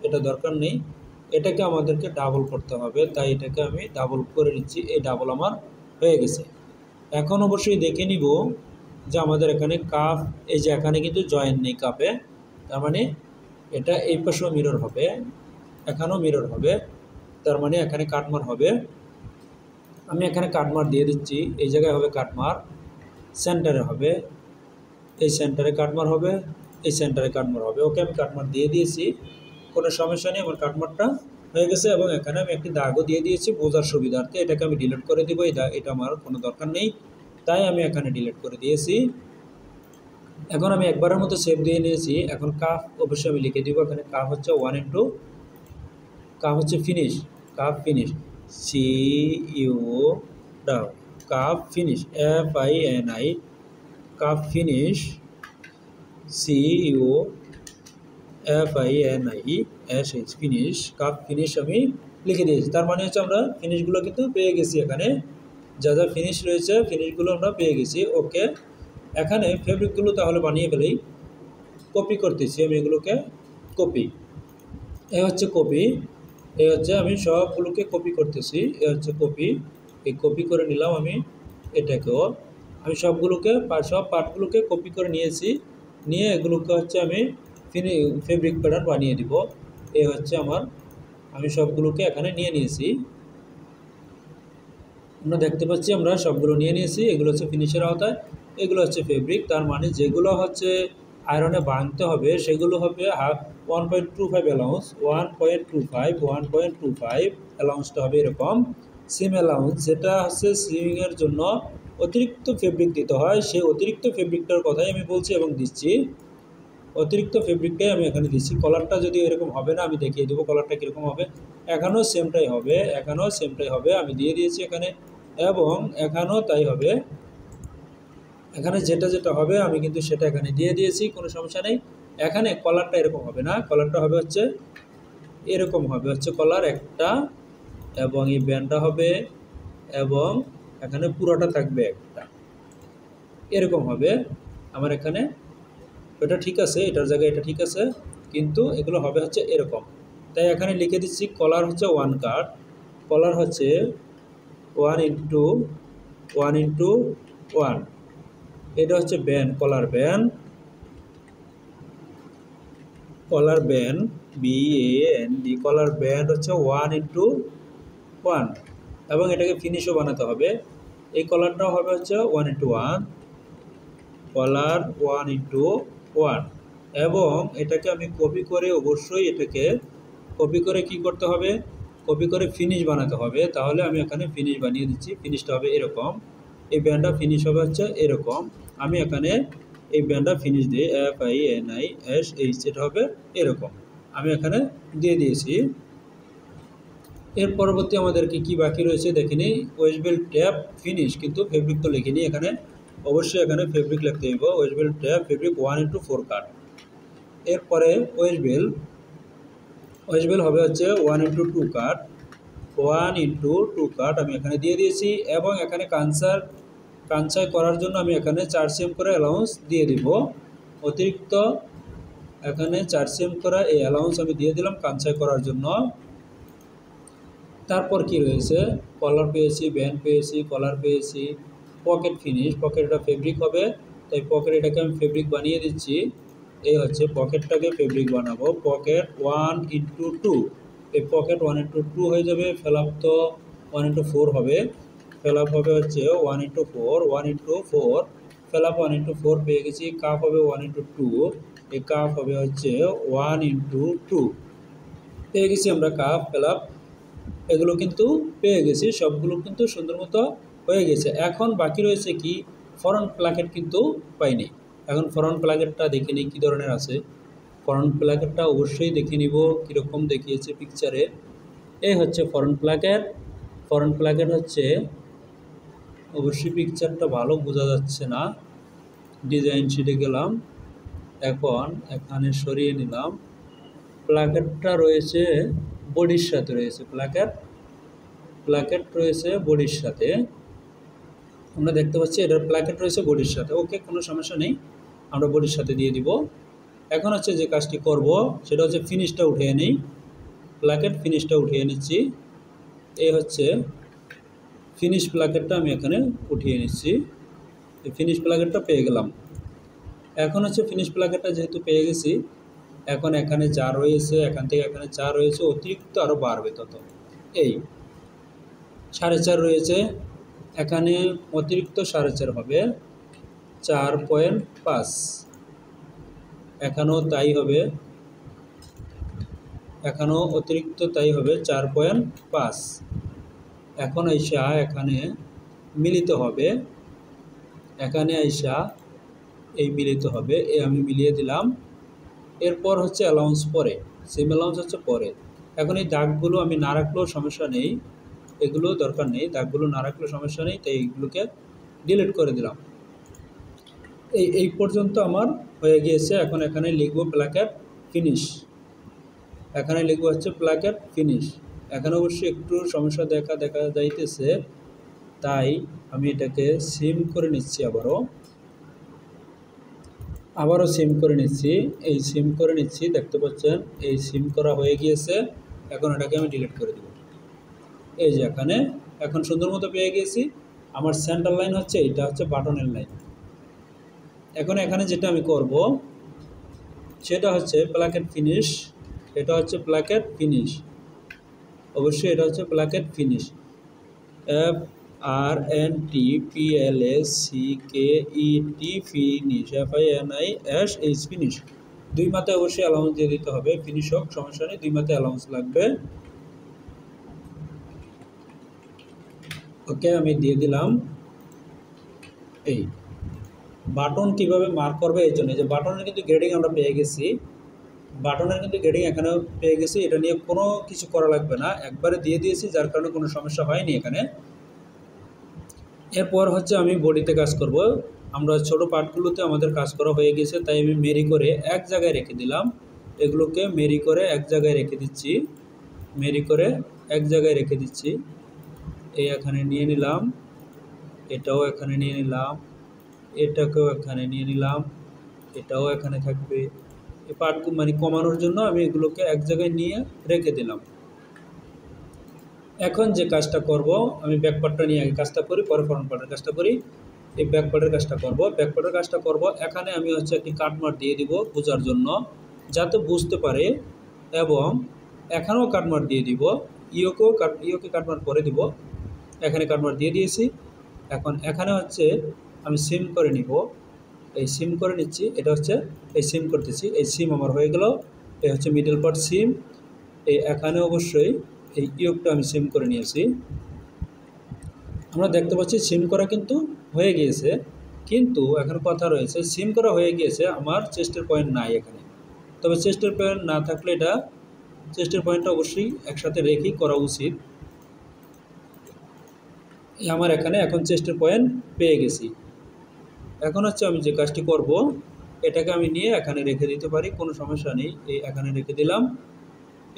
এটা দরকার নেই। এটাকে আমাদেরকে ডাবল করতে হবে, তাই এটাকে আমি ডাবল করে নিচ্ছি। এই ডাবল আমার হয়ে গেছে। এখন অবশ্যই দেখে নিব যে আমাদের এখানে কাপ, এই যে এখানে কিন্তু জয়েন নেই কাপে, তার মানে এটা এই পাশেও মিরর হবে, এখানেও মিরর হবে, তার মানে এখানে কাটমার হবে। আমি এখানে কাটমার দিয়ে দিচ্ছি, এই জায়গায় হবে কাটমার, সেন্টারে হবে, এই সেন্টারে কাটমার হবে, এই সেন্টারে কাটমার হবে। ওকে, আমি কাটমার দিয়ে দিয়েছি, কোনো সমস্যা নেই, আমার কাটমারটা হয়ে গেছে। এবং এখানে আমি একটি দাগও দিয়ে দিয়েছি বোঝার সুবিধার্থে। এটাকে আমি ডিলিট করে দিব, এটা আমার কোনো দরকার নেই, তাই আমি এখানে ডিলিট করে দিয়েছি। এখন আমি একবারের মতো সেভ দিয়ে নিয়েছি। এখন কাপ অবশ্যই আমি লিখে দিব, এখানে কাপ হচ্ছে 1 and 2, কাপ হচ্ছে finish, cup finish, CU cup finish, FINI, cup finish, CUFINISH, finish, cup finish আমি লিখে দিয়েছি। তার মানে হচ্ছে আমরা ফিনিশগুলো কিন্তু পেয়ে গেছি, এখানে যা যা ফিনিশ রয়েছে ফিনিশগুলো আমরা পেয়ে গেছি। ওকে, এখানে ফেব্রিকগুলো তাহলে বানিয়ে ফেলেই। কপি করতেছি আমি এগুলোকে, কপি, এই হচ্ছে কপি, এই হচ্ছে আমি সবগুলোকে কপি করতেছি, এই হচ্ছে কপি। এই কপি করে নিলাম আমি, এটাকেও আমি সবগুলোকে সব পার্টগুলোকে কপি করে নিয়েছি। নিয়ে এগুলোকে হচ্ছে আমি ফেব্রিক প্যাটার্ন বানিয়ে দিব। এই হচ্ছে আমার, আমি সবগুলোকে এখানে নিয়ে নিয়েছি। আমরা দেখতে পাচ্ছি আমরা সবগুলো নিয়ে নিয়েছি। এগুলো হচ্ছে ফিনিশের আওতায়, এগুলো হচ্ছে ফেব্রিক। তার মানে যেগুলো হচ্ছে আয়রনে ভাঙতে হবে সেগুলো হবে 1.25 অ্যালাউন্স, 1.25 অ্যালাউন্সটা হবে এরকম। সিম অ্যালাউন্স যেটা হচ্ছে সিমিংয়ের জন্য অতিরিক্ত ফেব্রিক দিতে হয়, সেই অতিরিক্ত ফেব্রিকটার কথাই আমি বলছি এবং দিচ্ছি। অতিরিক্ত ফেব্রিকটাই আমি এখানে দিচ্ছি। কলারটা যদি এরকম হবে না, আমি দেখিয়ে দেবো কলারটা কীরকম হবে। এখানেও সেমটাই হবে, এখানেও সেমটাই হবে, আমি দিয়ে দিয়েছি এখানে, এবং এখানেও তাই হবে। এখানে যেটা যেটা হবে আমি কিন্তু সেটা এখানে দিয়ে দিয়েছি, কোনো সমস্যা নেই। এখানে কলারটা এরকম হবে না, কলারটা হবে হচ্ছে এরকম হবে, হচ্ছে কলার একটা, এবং এই ব্যান্ডটা হবে, এবং এখানে পুরোটা থাকবে একটা, এরকম হবে আমার এখানে। এটা ঠিক আছে, এটার জায়গায় এটা ঠিক আছে, কিন্তু এগুলো হবে হচ্ছে এরকম। তাই এখানে লিখে দিচ্ছি কলার হচ্ছে 1 কাট, কলার হচ্ছে 1 × 1 × 1। এটা হচ্ছে ব্যান্ড, কলার ব্যান্ড, কলার ব্যান্ড BAND, কলার ব্যান্ড হচ্ছে 1 × 1, এবং এটাকে ফিনিশও বানাতে হবে। এই কলারটাও হবে হচ্ছে 1 × 1, কলার 1 × 1, এবং এটাকে আমি কপি করে, অবশ্যই এটাকে কপি করে কি করতে হবে, কপি করে ফিনিশ বানাতে হবে। তাহলে আমি এখানে ফিনিশ বানিয়ে দিচ্ছি, ফিনিশটা হবে এরকম, এই ব্যান্ডটা ফিনিশ হবে হচ্ছে এরকম। আমি এখানে এই ব্যান্ডটা ফিনিশ দিয়ে FINISH, এটা হবে এরকম, আমি এখানে দিয়ে দিয়েছি। এর পরবর্তী আমাদেরকে কি বাকি রয়েছে দেখিনি, ওয়েস্টবেল ট্যাপ ফিনিশ, কিন্তু ফেব্রিক তো লিখিনি এখানে, অবশ্যই এখানে ফেব্রিক লিখতে হইব। ওয়েস্টবেল ট্যাপ ফেব্রিক 1 × 4 কাট। এরপরে ওয়েস্টবেল হবে হচ্ছে 1 × 2 কাট, 1 × 2 কাট আমি এখানে দিয়ে দিয়েছি, এবং এখানে কাঞ্চাই করার জন্য আমি এখানে 4 cm করে অ্যালাউন্স দিয়ে দিব। অতিরিক্ত এখানে 4 cm করা এই অ্যালাউন্স আমি দিয়ে দিলাম কাঞ্চাই করার জন্য। তারপর কি রয়েছে, কলার পেয়েছি, ব্যান্ড পেয়েছি, কলার পেয়েছি, পকেট ফিনিশ, পকেটটা ফেব্রিক হবে, তাই পকেট এটাকে আমি ফেব্রিক বানিয়ে দিচ্ছি। এই হচ্ছে পকেটটাকে ফেব্রিক বানাবো, পকেট 1 × 2, এই পকেট 1 × 2 হয়ে যাবে। ফেলাপ তো 1 × 4 হবে, ফেলাপ হবে হচ্ছে 1 × 4, 1 × 4, ফেলাপ 1 × 4 পেয়ে গেছি। কাপ হবে 1 × 2, এই কাপ হবে হচ্ছে 1 × 2 পেয়ে গেছি আমরা। কাপ, ফেলাপ এগুলো কিন্তু পেয়ে গেছি, সবগুলো কিন্তু সুন্দর মতো হয়ে গেছে। এখন বাকি রয়েছে কি, ফ্রন্ট প্লাকেট কিন্তু পাইনি। এখন ফ্রন্ট প্লাকেটটা দেখে নিই কী ধরনের আছে। ফ্রন্ট প্লাকেটটা অবশ্যই দেখে নিব কীরকম দেখিয়েছে পিকচারে। এই হচ্ছে ফ্রন্ট প্লাকেট। ফ্রন্ট প্লাকেট হচ্ছে, অবশ্যই পিকচারটা ভালো বোঝা যাচ্ছে না, ডিজাইন শিটে গেলাম, এখন এখানে সরিয়ে নিলাম। প্লাকেটটা রয়েছে বডির সাথে, রয়েছে প্লাকেট রয়েছে বডির সাথে, আমরা দেখতে পাচ্ছি এটার প্লাকেট রয়েছে বডির সাথে। ওকে, কোনো সমস্যা নেই, আমরা বডির সাথে দিয়ে দিব। এখন হচ্ছে যে কাজটি করব সেটা হচ্ছে ফিনিশটা উঠিয়ে নিই, প্লাকেট ফিনিশটা উঠিয়ে নিচ্ছি। এই হচ্ছে ফিনিশ প্লাকেটটা আমি এখানে উঠিয়ে নিচ্ছি, এই ফিনিশ প্লাকেটটা পেয়ে গেলাম। এখন হচ্ছে ফিনিশ প্লাকেটটা যেহেতু পেয়ে গেছি, এখন এখানে যা রয়েছে, এখান থেকে এখানে যা রয়েছে অতিরিক্ত আরও বাড়বে তত। এই 4.5 রয়েছে, এখানে অতিরিক্ত 4.5 হবে 4.5, এখানেও তাই হবে, এখানেও অতিরিক্ত তাই হবে 4.5। এখন আইসা এখানে মিলিত হবে, এখানে আইসা এই মিলিত হবে, এই আমি মিলিয়ে দিলাম। এরপর হচ্ছে অ্যালাউন্স পরে, সিম অ্যালাউন্স হচ্ছে পরে। এখন এই দাগগুলো আমি না রাখলেও সমস্যা নেই, এগুলো দরকার নেই, দাগগুলো না রাখলেও সমস্যা নেই, তাই এইগুলোকে ডিলিট করে দিলাম। এই পর্যন্ত আমার হয়ে গিয়েছে। এখন এখানে লিখব প্লাকেট ফিনিশ, এখানে লিখব হচ্ছে প্লাকেট ফিনিশ। এখানে অবশ্যই একটু সমস্যা দেখা যাইতেছে, তাই আমি এটাকে সিম করে নিচ্ছি, আবারও সিম করে নিচ্ছি। এই সিম করে নিচ্ছি, দেখতে পাচ্ছেন এই সিম করা হয়ে গিয়েছে। এখন এটাকে আমি ডিলিট করে দেব। এই যে এখানে এখন সুন্দর মতো পেয়ে গিয়েছি। আমার সেন্টার লাইন হচ্ছে, এটা হচ্ছে বাটনের লাইন, এখন এখানে যেটা আমি করব সেটা হচ্ছে প্লাকেট ফিনিশ। এটা হচ্ছে প্লাকেট ফিনিশ, অবশ্যই এটা হচ্ছে placket finish. FRNTPLACKET finish, FINISH finish. 2 মাত্রায় অবশ্যই অ্যালাউন্স দিয়ে দিতে হবে। ফিনিশ হোক সমস্যা নেই, 2 মাত্রায় অ্যালাউন্স লাগবে। ওকে, আমি দিয়ে দিলাম। এই বাটন কিভাবে মার্ক করবে এই জন্য যে বাটনের কিন্তু গ্রেডিং আমরা পেয়ে গেছি, বাটনের কিন্তু গ্রেডিং এখানেও পেয়ে গেছি, এটা নিয়ে কোনো কিছু করা লাগবে না, একবারে দিয়ে দিয়েছি, যার কারণে কোনো সমস্যা হয়নি এখানে। এরপর হচ্ছে আমি বডিতে কাজ করব। আমরা ছোট পার্টগুলোতে আমাদের কাজ করা হয়ে গেছে, তাই আমি মেরি করে এক জায়গায় রেখে দিলাম। এগুলোকে মেরি করে এক জায়গায় রেখে দিচ্ছি, মেরি করে এক জায়গায় রেখে দিচ্ছি। এই এখানে নিয়ে নিলাম, এটাও এখানে নিয়ে নিলাম, এটাকেও এখানে নিয়ে নিলাম, এটাও এখানে থাকবে। এই পার্টগুলো মানে কমানোর জন্য আমি এগুলোকে এক জায়গায় নিয়ে রেখে দিলাম। এখন যে কাজটা করব, আমি ব্যাক পার্টটা নিয়ে আগে কাজটা করি, পরে ফ্রন্ট পার্টের কাজটা করি। এই ব্যাক পার্টের কাজটা করব, ব্যাক পার্টের কাজটা করব। এখানে আমি হচ্ছে একটি কাটমার্ক দিয়ে দিব বোঝার জন্য, যাতে বুঝতে পারে, এবং এখানেও কাটমার্ক দিয়ে দিব, ইওকে কাটমার্ক করে দিব। এখানে কাটমার্ক দিয়ে দিয়েছি। এখন এখানে হচ্ছে আমি সিম করে নিব, এই সিম করে নিচ্ছি, এটা হচ্ছে এই সিম করতেছি, এই সিম আমার হয়ে গেল। এই হচ্ছে মিডল পার্ট সিম। এই এখানে অবশ্যই এই ইয়োগটা আমি সিম করে নিয়েছি। আমরা দেখতে পাচ্ছি সিম করা কিন্তু হয়ে গিয়েছে, কিন্তু এখন কথা রয়েছে, সিম করা হয়ে গিয়েছে, আমার চেস্টের পয়েন্ট নাই এখানে। তবে চেস্টের পয়েন্ট না থাকলে এটা চেস্টের পয়েন্টটা অবশ্যই একসাথে রেখেই করা উচিত। আমার এখানে এখন চেস্টের পয়েন্ট পেয়ে গেছি। এখন হচ্ছে আমি যে কাজটি করব, এটাকে আমি নিয়ে এখানে রেখে দিতে পারি, কোনো সমস্যা নেই। এই এখানে রেখে দিলাম,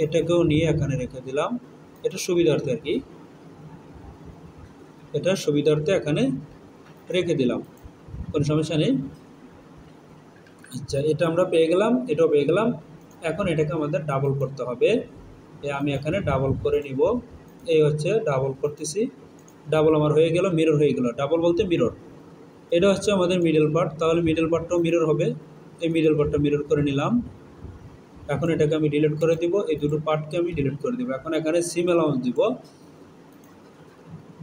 এটাকেও নিয়ে এখানে রেখে দিলাম, এটা সুবিধার্থে আর কি, এটা সুবিধার্থে এখানে রেখে দিলাম, কোনো সমস্যা নেই। আচ্ছা, এটা আমরা পেয়ে গেলাম, এটাও পেয়ে গেলাম। এখন এটাকে আমাদের ডাবল করতে হবে। আমি এখানে ডাবল করে নিব, এই হচ্ছে ডাবল করতেছি, ডাবল আমার হয়ে গেল, মিরর হয়ে গেল। ডাবল বলতে মিরর, এটা হচ্ছে আমাদের মিডল পার্ট, তাহলে মিডল পার্টটাও মিরর হবে। এই মিডল পার্টটা মিরর করে নিলাম। এখন এটাকে আমি ডিলিট করে দিব, এই দুটো পার্টকে আমি ডিলিট করে দিব। এখন এখানে সিম অ্যালাউন্স দিব,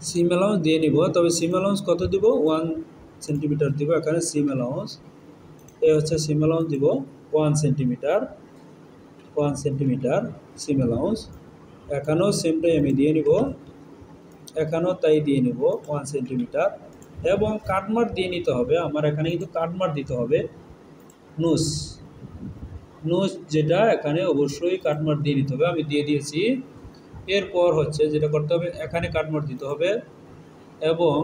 সিম অ্যালাউন্স দিয়ে নিব। তবে সিম অ্যালাউন্স কত দিব? 1 সেন্টিমিটার দিব এখানে সিম অ্যালাউন্স। এই হচ্ছে সিম অ্যালাউন্স দিব 1 সেন্টিমিটার, 1 সেন্টিমিটার সিম অ্যালাউন্স। এখানেও সিমটাই আমি দিয়ে নিব, এখানেও তাই দিয়ে নিব 1 সেন্টিমিটার। এবং কাটমার্ক দিয়ে নিতে হবে, আমার এখানে কিন্তু কাটমার্ক দিতে হবে, নোজ নোজ যেটা এখানে অবশ্যই কাটমার্ক দিয়ে নিতে হবে, আমি দিয়ে দিয়েছি। এরপর হচ্ছে যেটা করতে হবে, এখানে কাটমার্ক দিতে হবে এবং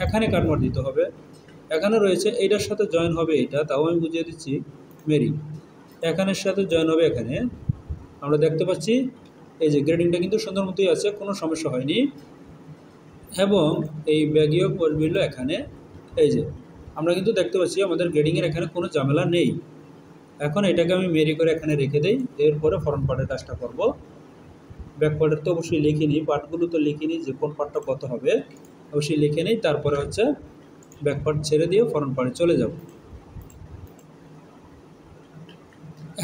এখানে কাটমার্ক দিতে হবে। এখানে রয়েছে এইটার সাথে জয়েন হবে এইটা, তাও আমি বুঝিয়ে দিচ্ছি, মেরি এখানের সাথে জয়েন হবে এখানে। আমরা দেখতে পাচ্ছি এই যে গ্রেডিংটা কিন্তু সুন্দর মতোই আছে, কোনো সমস্যা হয়নি। এবং এই ব্যাগীয় বসবিল এখানে, এই যে আমরা কিন্তু দেখতে পাচ্ছি আমাদের গ্রেডিংয়ের এখানে কোনো ঝামেলা নেই। এখন এটাকে আমি মেরি করে এখানে রেখে দেই, এরপরে ফ্রন্ট পার্টের কাজটা করব। ব্যাক পার্টের তো অবশ্যই লিখে নিই, পার্টগুলো তো লিখে নিই যে কোন পার্টটা কত হবে, অবশ্যই লিখে নিই। তারপরে হচ্ছে ব্যাক পার্ট ছেড়ে দিয়ে ফ্রন্ট পার্টে চলে যাব।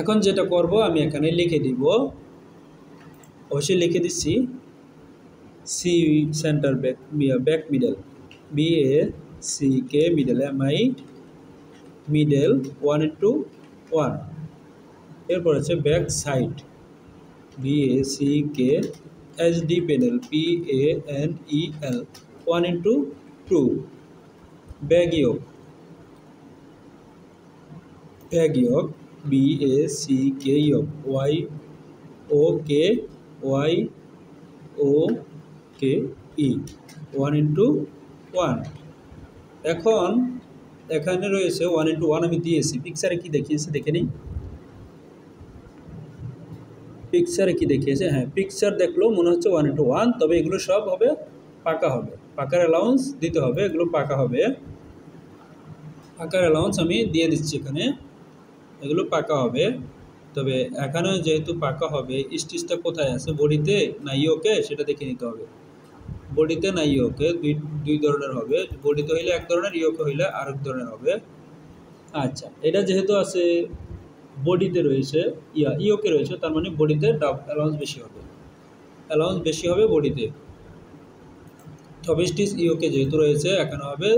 এখন যেটা করব আমি এখানে লিখে দিব, অবশ্যই লিখে দিচ্ছি C center back, back middle, BACK middle, MI middle 1:1। এরপর হচ্ছে back side, BACK HD panel, PANEL 1:2। Back yoke, back yoke BACK yoke, YOKE 1:1। এখন এখানে রয়েছে 1:1 আমি দিয়েছি, পিকচারে কি দেখিয়েছে দেখে নিই, পিকচারে কি দেখিয়েছে, হ্যাঁ পিকচার দেখলেও মনে হচ্ছে 1:1, তবে এগুলো সব হবে পাকা হবে, পাকার অ্যালাউন্স দিতে হবে, এগুলো পাকা হবে, পাকার অ্যালাউন্স আমি দিয়ে দিচ্ছি এখানে, এগুলো পাকা হবে। তবে এখানে যেহেতু পাকা হবে, স্টিচটা কোথায় আছে, বডিতে না ইয়োকে, সেটা দেখে নিতে হবে। বডিতে না ইয়োকে, দুই ধরনের হবে, বডিতে হইলে এক ধরনের, ইয়োকে হইলে আরেক ধরনের হবে। আচ্ছা, এটা যেহেতু আছে বডিতে রয়েছে, ইওকে রয়েছে, তার মানে বডিতে অ্যালাউন্স বেশি হবে, অ্যালাউন্স বেশি হবে বডিতে। 24 ইওকে যেহেতু রয়েছে, এখানে হবে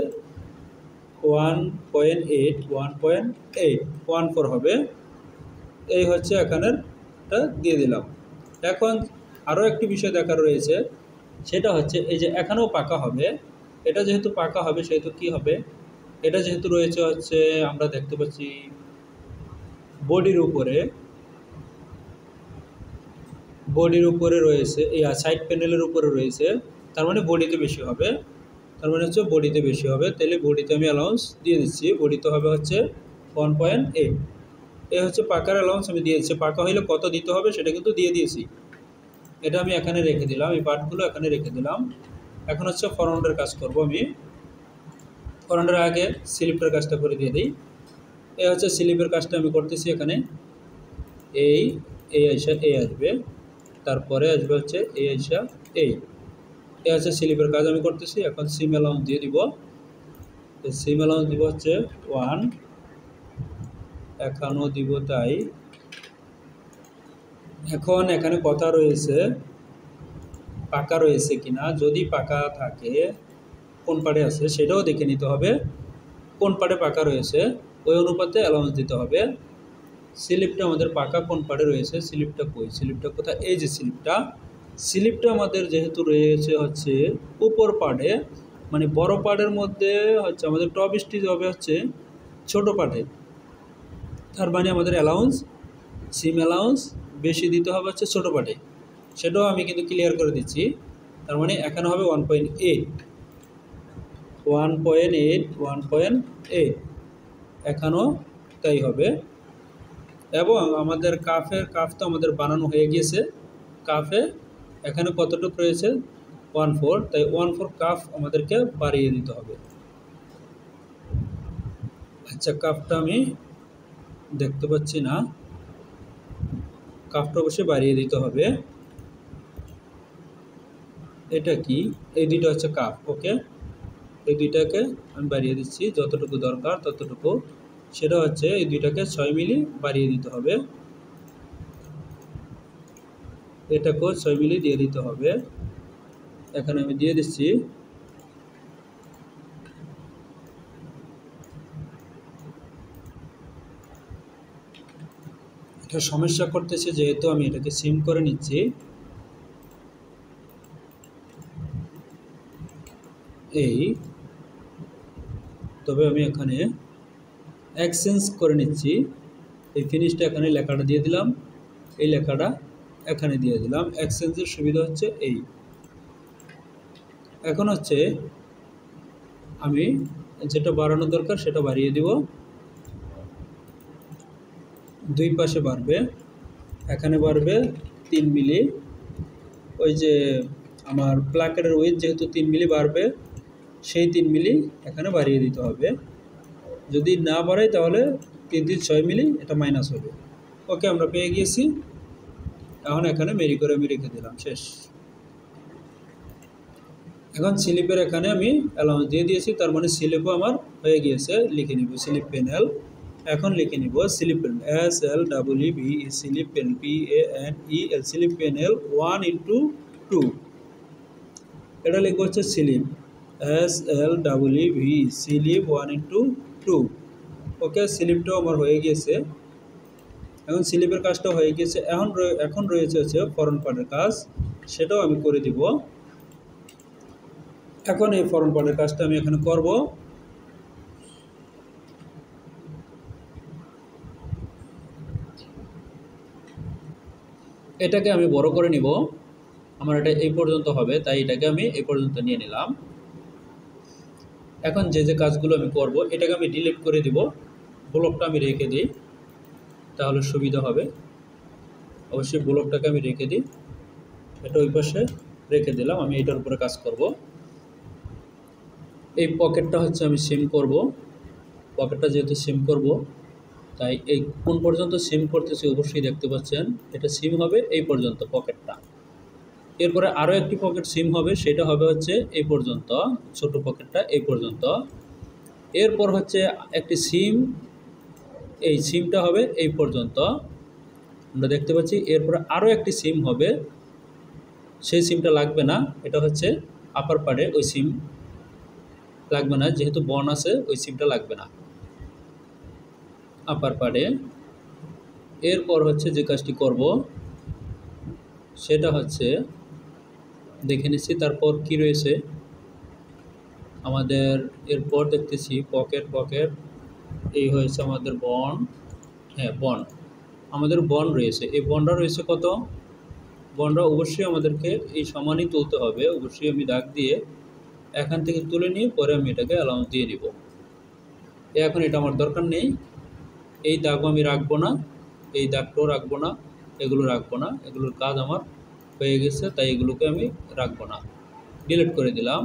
1.8, 1.814 হবে। এই হচ্ছে এখানেরটা দিয়ে দিলাম। এখন আরও একটি বিষয় দেখার রয়েছে, সেটা হচ্ছে এই যে এখানেও পাকা হবে। এটা যেহেতু পাকা হবে সেহেতু কি হবে, এটা যেহেতু রয়েছে হচ্ছে আমরা দেখতে পাচ্ছি বডির উপরে রয়েছে, এই সাইড প্যানেলের উপরে রয়েছে, তার মানে বডিতে বেশি হবে, তার মানে হচ্ছে বডিতে বেশি হবে। তাহলে বডিতে আমি অ্যালাউন্স দিয়ে দিচ্ছি, বডিতে হবে হচ্ছে 1.8। এই হচ্ছে পাকার অ্যালাউন্স আমি দিয়েছি। পাকা হইলে কত দিতে হবে সেটা কিন্তু দিয়ে দিয়েছি। এটা আমি এখানে রেখে দিলাম, এই পার্টগুলো এখানে রেখে দিলাম। এখন হচ্ছে ফরওয়ার্ডের কাজ করব আমি। ফরওয়ার্ডের আগে স্লিপের কাজটা করে দিয়ে দিই। এই হচ্ছে স্লিপের কাজটা আমি করতেছি এখানে। এই আইসা এই আসবে, তারপরে আসবে হচ্ছে এই আইসা এই হচ্ছে স্লিপের কাজ আমি করতেছি। এখন সিম অ্যালাউন্স দিয়ে দিব। সিম অ্যালাউন্স দিব হচ্ছে 1, এখানেও দিব তাই। এখন এখানে কথা রয়েছে পাকা রয়েছে কিনা, যদি পাকা থাকে কোন পাড়ে আছে সেটাও দেখে নিতে হবে। কোন পাড়ে পাকা রয়েছে ওই অনুপাতে অ্যালাউন্স দিতে হবে। স্লিপটা আমাদের পাকা কোন পাড়ে রয়েছে, স্লিপটা কই, স্লিপটা কোথায়, এই যে স্লিপটা আমাদের যেহেতু রয়েছে হচ্ছে উপর পাড়ে, মানে বড় পাড়ের মধ্যে হচ্ছে আমাদের টপ স্টিচ হবে হচ্ছে ছোট পাড়ে। তার মানে আমাদের সিম অ্যালাউন্স বেশি দিতে হবে হচ্ছে ছোটো পার্টে, সেটাও আমি কিন্তু ক্লিয়ার করে দিচ্ছি। তার মানে এখানে হবে 1.8 এখানেও তাই হবে। এবং আমাদের কাফ তো আমাদের বানানো হয়ে গিয়েছে। কাফে এখানে কতটুকু রয়েছে 1/4, তাই 1/4 কাফ আমাদেরকে বাড়িয়ে দিতে হবে। আচ্ছা, কাফটা আমি দেখতে পাচ্ছি না, কাফটা অবশ্যই বাড়িয়ে দিতে হবে। এটা কি, এই দুইটা হচ্ছে কাফ, ওকে। এই দুইটাকে আমি বাড়িয়ে দিচ্ছি যতটুকু দরকার ততটুকু। সেটা হচ্ছে এই দুইটাকে 6 মিলি বাড়িয়ে দিতে হবে, এটাকেও 6 মিলি দিয়ে দিতে হবে। এখানে আমি দিয়ে দিচ্ছি। এটা সমস্যা করতেছে যেহেতু আমি এটাকে সিম করে নিচ্ছি। তবে আমি এখানে এক্সচেঞ্জ করে নিচ্ছি। এই ফিনিশটা এখানে লেখাটা দিয়ে দিলাম, এই লেখাটা এখানে দিয়ে দিলাম। এক্সচেঞ্জের সুবিধা হচ্ছে এই। এখন হচ্ছে আমি যেটা বাড়ানো দরকার সেটা বাড়িয়ে দিব, দুই পাশে বাড়বে। এখানে বাড়বে 3 মিলি, ওই যে আমার প্লাকেটের উইথ যেহেতু 3 মিলি বাড়বে, সেই 3 মিলি এখানে বাড়িয়ে দিতে হবে। যদি না বাড়াই তাহলে 3 3 6 মিলি এটা মাইনাস হবে। ওকে, আমরা পেয়ে গিয়েছি। এখন এখানে মেরি করে আমি রেখে দিলাম, শেষ। এখন স্লিপের এখানে আমি অ্যালাউন্স দিয়ে দিয়েছি, তার মানে স্লিপও আমার হয়ে গিয়েছে। লিখে নিব স্লিপ প্যানেল। এখন লিখে নিব slip panel, SLEEP, slip panel, PANEL, slip panel 1/2। এটা লিখবো হচ্ছে স্লিপ, SLEEP, স্লিপ 1/2। ওকে, স্লিপটাও আমার হয়ে গিয়েছে। এখন স্লিপের কাজটাও হয়ে গিয়েছে। এখন রয়েছে হচ্ছে ফরন্ট পার্টের কাজ, সেটাও আমি করে দিব। এখন এই ফরন্ট পার্টের কাজটা আমি এখানে করব। এটাকে আমি বড় করে নিব, আমার এটা এই পর্যন্ত হবে, তাই এটাকে আমি এই পর্যন্ত নিয়ে নিলাম। এখন যে কাজগুলো আমি করব এটাকে আমি ডিলিট করে দিব, ব্লকটা আমি রেখে দিই তাহলে সুবিধা হবে। অবশ্যই ব্লকটাকে আমি রেখে দিই, এটা ওই পাশে রেখে দিলাম। আমি এটার উপরে কাজ করব। এই পকেটটা হচ্ছে আমি সিম করব, পকেটটা যেহেতু সিম করব তাই এই কোন পর্যন্ত সিম করতেছি অবশ্যই দেখতে পাচ্ছেন, এটা সিম হবে এই পর্যন্ত পকেটটা। এরপরে আরও একটি পকেট সিম হবে, সেটা হবে হচ্ছে এই পর্যন্ত, ছোট পকেটটা এই পর্যন্ত। এরপর হচ্ছে একটি সিম এই সিমটা হবে এই পর্যন্ত আমরা দেখতে পাচ্ছি। এরপরে আরও একটি সিম হবে, সেই সিমটা লাগবে না, এটা হচ্ছে আপার পার্টে, ওই সিম লাগবে না, যেহেতু বন আছে ওই সিমটা লাগবে না আপার পার্টে। এরপর হচ্ছে যে কাজটি করব সেটা হচ্ছে দেখে নিচ্ছি তারপর কি রয়েছে আমাদের। এরপর দেখতেছি পকেট, এই হয়েছে আমাদের বন, হ্যাঁ বন, আমাদের বন রয়েছে। এই বনটা রয়েছে কত, বনটা অবশ্যই আমাদেরকে এই সমানই তুলতে হবে, অবশ্যই আমি দাগ দিয়ে এখান থেকে তুলে নিয়ে পরে আমি এটাকে অ্যালাউন্স দিয়ে দিব। এখন এটা আমার দরকার নেই, এই দাগও আমি রাখবো না, এই দাগটাও রাখবো না, এগুলো রাখবো না, এগুলোর কাজ আমার হয়ে গেছে, তাই এগুলোকে আমি রাখবো না, ডিলিট করে দিলাম।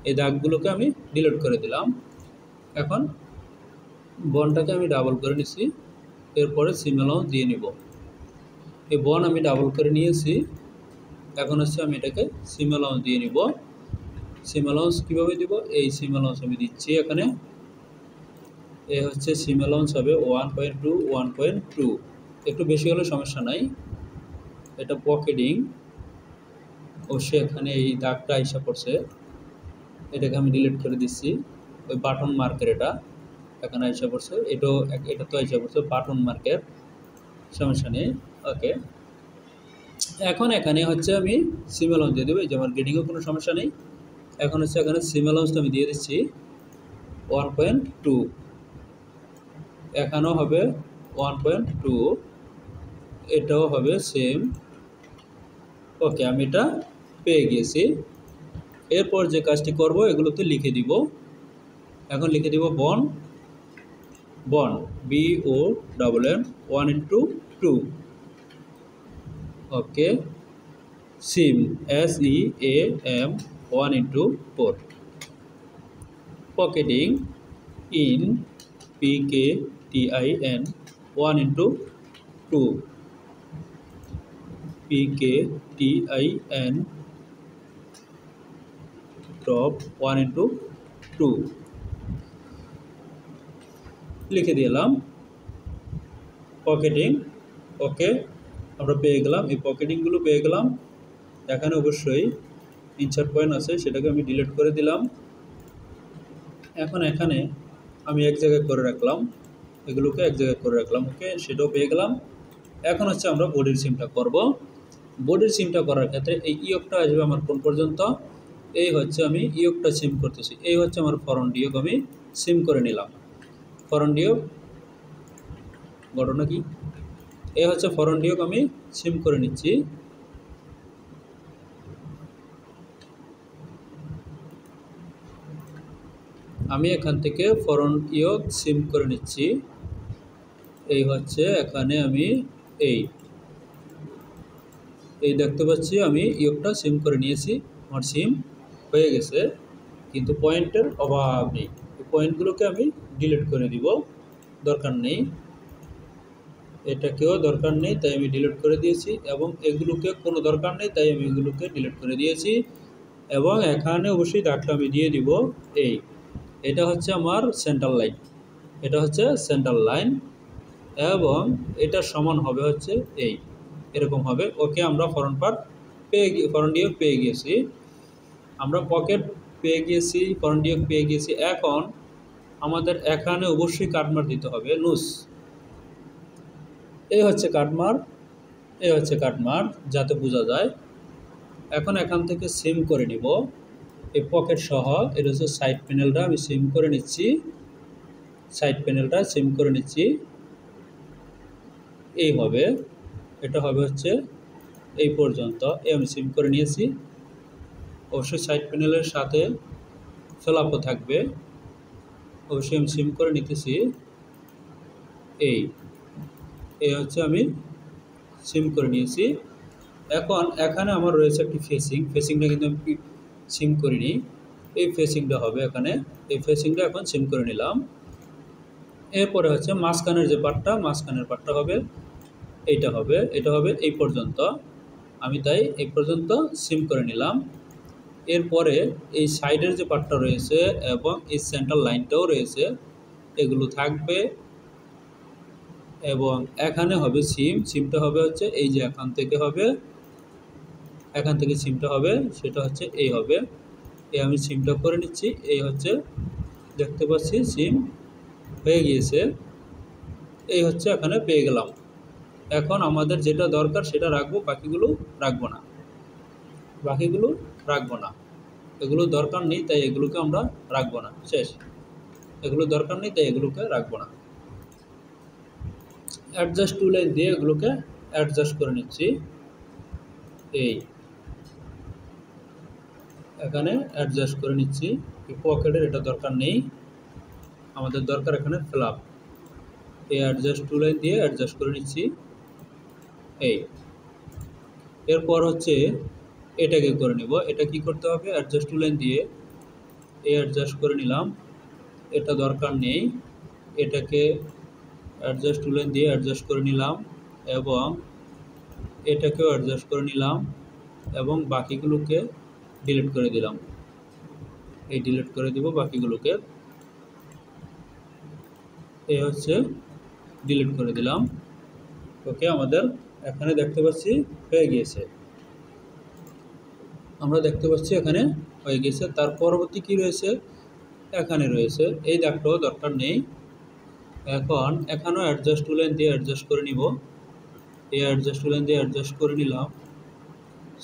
এই দাগগুলোকে আমি ডিলিট করে দিলাম। এখন বনটাকে আমি ডাবল করে নিছি, এরপরে সিম অ্যালাউন্স দিয়ে নিব। এই বন আমি ডাবল করে নিয়েছি, এখন হচ্ছে আমি এটাকে সিম অ্যালাউন্স দিয়ে নিব। সিম অ্যালাউন্স কীভাবে দিব, এই সিম অ্যালাউন্স আমি দিচ্ছি এখানে। এ হচ্ছে সিম অ্যালাউন্স হবে 1.2 1.2, একটু বেশি হলে সমস্যা নাই। এটা পকেটিং, অবশ্যই এখানে এই দাগটা আইসা পড়ছে, এটাকে আমি ডিলিট করে দিচ্ছি। ওই বাটন মার্কের এটা এখানে আইসা পড়ছে, এটা তো আইসা পড়ছে বাটন মার্কের, সমস্যা নেই। ওকে, এখন এখানে হচ্ছে আমি সিম অ্যালাউন্স দিয়ে দেবো, এই যে আমার গেটিংয়েও কোনো সমস্যা নেই। এখন হচ্ছে এখানে সিম অ্যালাউন্সটা আমি দিয়ে দিচ্ছি 1.2, এখানেও হবে 1.2, এটাও হবে সেম। ওকে, আমি এটা পেয়ে গিয়েছি। এরপর যে কাজটি করব এগুলোতে লিখে দিব। এখন লিখে দিব বন, BONN 1/2। Okay, SIM SEAM 1/4। Pocketing in PKTIN 1/2। PKTIN top 1/2 লিখে দিলাম। পকেটিং, ওকে, আমরা পেয়ে গেলাম, এই পকেটিংগুলো পেয়ে গেলাম। এখানে অবশ্যই ইনসার্ট পয়েন্ট আছে, সেটাকে আমি ডিলিট করে দিলাম। এখন এখানে আমি এক জায়গায় করে রাখলাম, এগুলোকে এক জায়গায় করে রাখলাম। ওকে, সেটাও পেয়ে গেলাম। এখন হচ্ছে আমরা বডির সিমটা করব। বডির সিমটা করার ক্ষেত্রে এই ইয়কটা আসবে আমার কোন পর্যন্ত, এই হচ্ছে আমি ইয়কটা সিম করতেছি, এই হচ্ছে আমার ফরন্ট ইয়ক আমি সিম করে নিলাম। ফরন্ট ইয়ক ঘটনা কি, এই হচ্ছে ফরন্ট ইয়ক আমি সিম করে নিচ্ছি। আমি এখান থেকে ফরন্ট ইয়ক সিম করে নিচ্ছি, এই হচ্ছে এখানে আমি এই দেখতে পাচ্ছি আমি ইয়কটা সিম করে নিয়েছি, আমার সিম হয়ে গেছে। কিন্তু পয়েন্টের অভাব নেই, এই পয়েন্টগুলোকে আমি ডিলিট করে দিব, দরকার নেই, এটাকেও দরকার নেই, তাই আমি ডিলিট করে দিয়েছি। এবং এগুলোকে কোনো দরকার নেই, তাই আমি এগুলোকে ডিলিট করে দিয়েছি। এবং এখানে অবশ্যই দাগটা আমি দিয়ে দিব, এটা হচ্ছে আমার সেন্টার লাইন, এটা হচ্ছে সেন্টার লাইন, এবং এটা সমান হবে হচ্ছে এরকম হবে। ওকে, আমরা ফরন্ট পার্ট ফরন্ট ইয়ক পেয়ে গিয়েছি, আমরা পকেট পেয়ে গিয়েছি, ফরন্ট ইয়ক পেয়ে গিয়েছি। এখন আমাদের এখানে অবশ্যই কাটমার দিতে হবে, লুজ, এই হচ্ছে কাটমার, এই হচ্ছে কাটমার, যাতে বোঝা যায়। এখন এখান থেকে সিম করে নিব এই পকেট সহ, এটা হচ্ছে সাইড প্যানেলটা আমি সিম করে নিচ্ছি, সাইড প্যানেলটা সিম করে নিচ্ছি, এই হবে, এটা হবে হচ্ছে এই পর্যন্ত, আমি সিম করে নিয়েছি। অবশ্যই সাইড প্যানেলের সাথে ফ্ল্যাপও থাকবে, অবশ্যই আমি সিম করে নিতেছি, এই হচ্ছে আমি সিম করে নিয়েছি। এখন এখানে আমার রয়েছে একটি ফেসিংটা কিন্তু আমি সিম করিনি, এই ফেসিংটা হবে এখানে, এই ফেসিংটা এখন সিম করে নিলাম। এরপরে হচ্ছে মাঝখানের যে পার্টটা, মাঝখানের পার্টটা হবে এইটা হবে, এটা হবে এই পর্যন্ত, আমি তাই এই পর্যন্ত সিম করে নিলাম। এরপরে এই সাইডের যে পার্টটা রয়েছে এবং এই সেন্টার লাইনটাও রয়েছে, এগুলো থাকবে এবং এখানে হবে সিম, সিমটা হবে হচ্ছে এই যে এখান থেকে হবে, এখান থেকে সিমটা হবে সেটা হচ্ছে এই হবে। এই আমি সিমটা করে নিচ্ছি, এই হচ্ছে দেখতে পাচ্ছি সিম হয়ে গিয়েছে, এই হচ্ছে এখানে পেয়ে গেলাম। এখন আমাদের যেটা দরকার সেটা রাখবো, বাকিগুলো রাখবো না, বাকিগুলো রাখবো না, এগুলো দরকার নেই তাই এগুলোকে আমরা রাখবো না, শেষ। এগুলো দরকার নেই তাই এগুলোকে রাখবো না। অ্যাডজাস্ট টু লাইন দিয়ে এগুলোকে অ্যাডজাস্ট করে নিচ্ছি। এই এখানে অ্যাডজাস্ট করে নিচ্ছি। পকেটের এটা দরকার নেই, আমাদের দরকার এখানে ফ্ল্যাপ। এই অ্যাডজাস্ট টু লাইন দিয়ে অ্যাডজাস্ট করে নিচ্ছি। এই এরপর হচ্ছে এটাকে করে নিব। এটা কি করতে হবে, অ্যাডজাস্ট টু লাইন দিয়ে এই অ্যাডজাস্ট করে নিলাম, এটা দরকার নেই। এটাকে অ্যাডজাস্ট টু লাইন দিয়ে অ্যাডজাস্ট করে নিলাম এবং এটাকেও অ্যাডজাস্ট করে নিলাম এবং বাকিগুলোকে ডিলিট করে দিলাম। এই ডিলিট করে দিব বাকিগুলোকে, এই হচ্ছে ডিলিট করে দিলাম। ওকে, আমাদের এখানে দেখতে পাচ্ছি হয়ে গিয়েছে, আমরা দেখতে পাচ্ছি এখানে হয়ে গেছে। তার পরবর্তী কি রয়েছে, এখানে রয়েছে, এই দাগটাও দরকার নেই। এখন এখানেও অ্যাডজাস্ট টু লাইন দিয়ে অ্যাডজাস্ট করে নিব। এই অ্যাডজাস্ট টু লাইন দিয়ে অ্যাডজাস্ট করে নিলাম,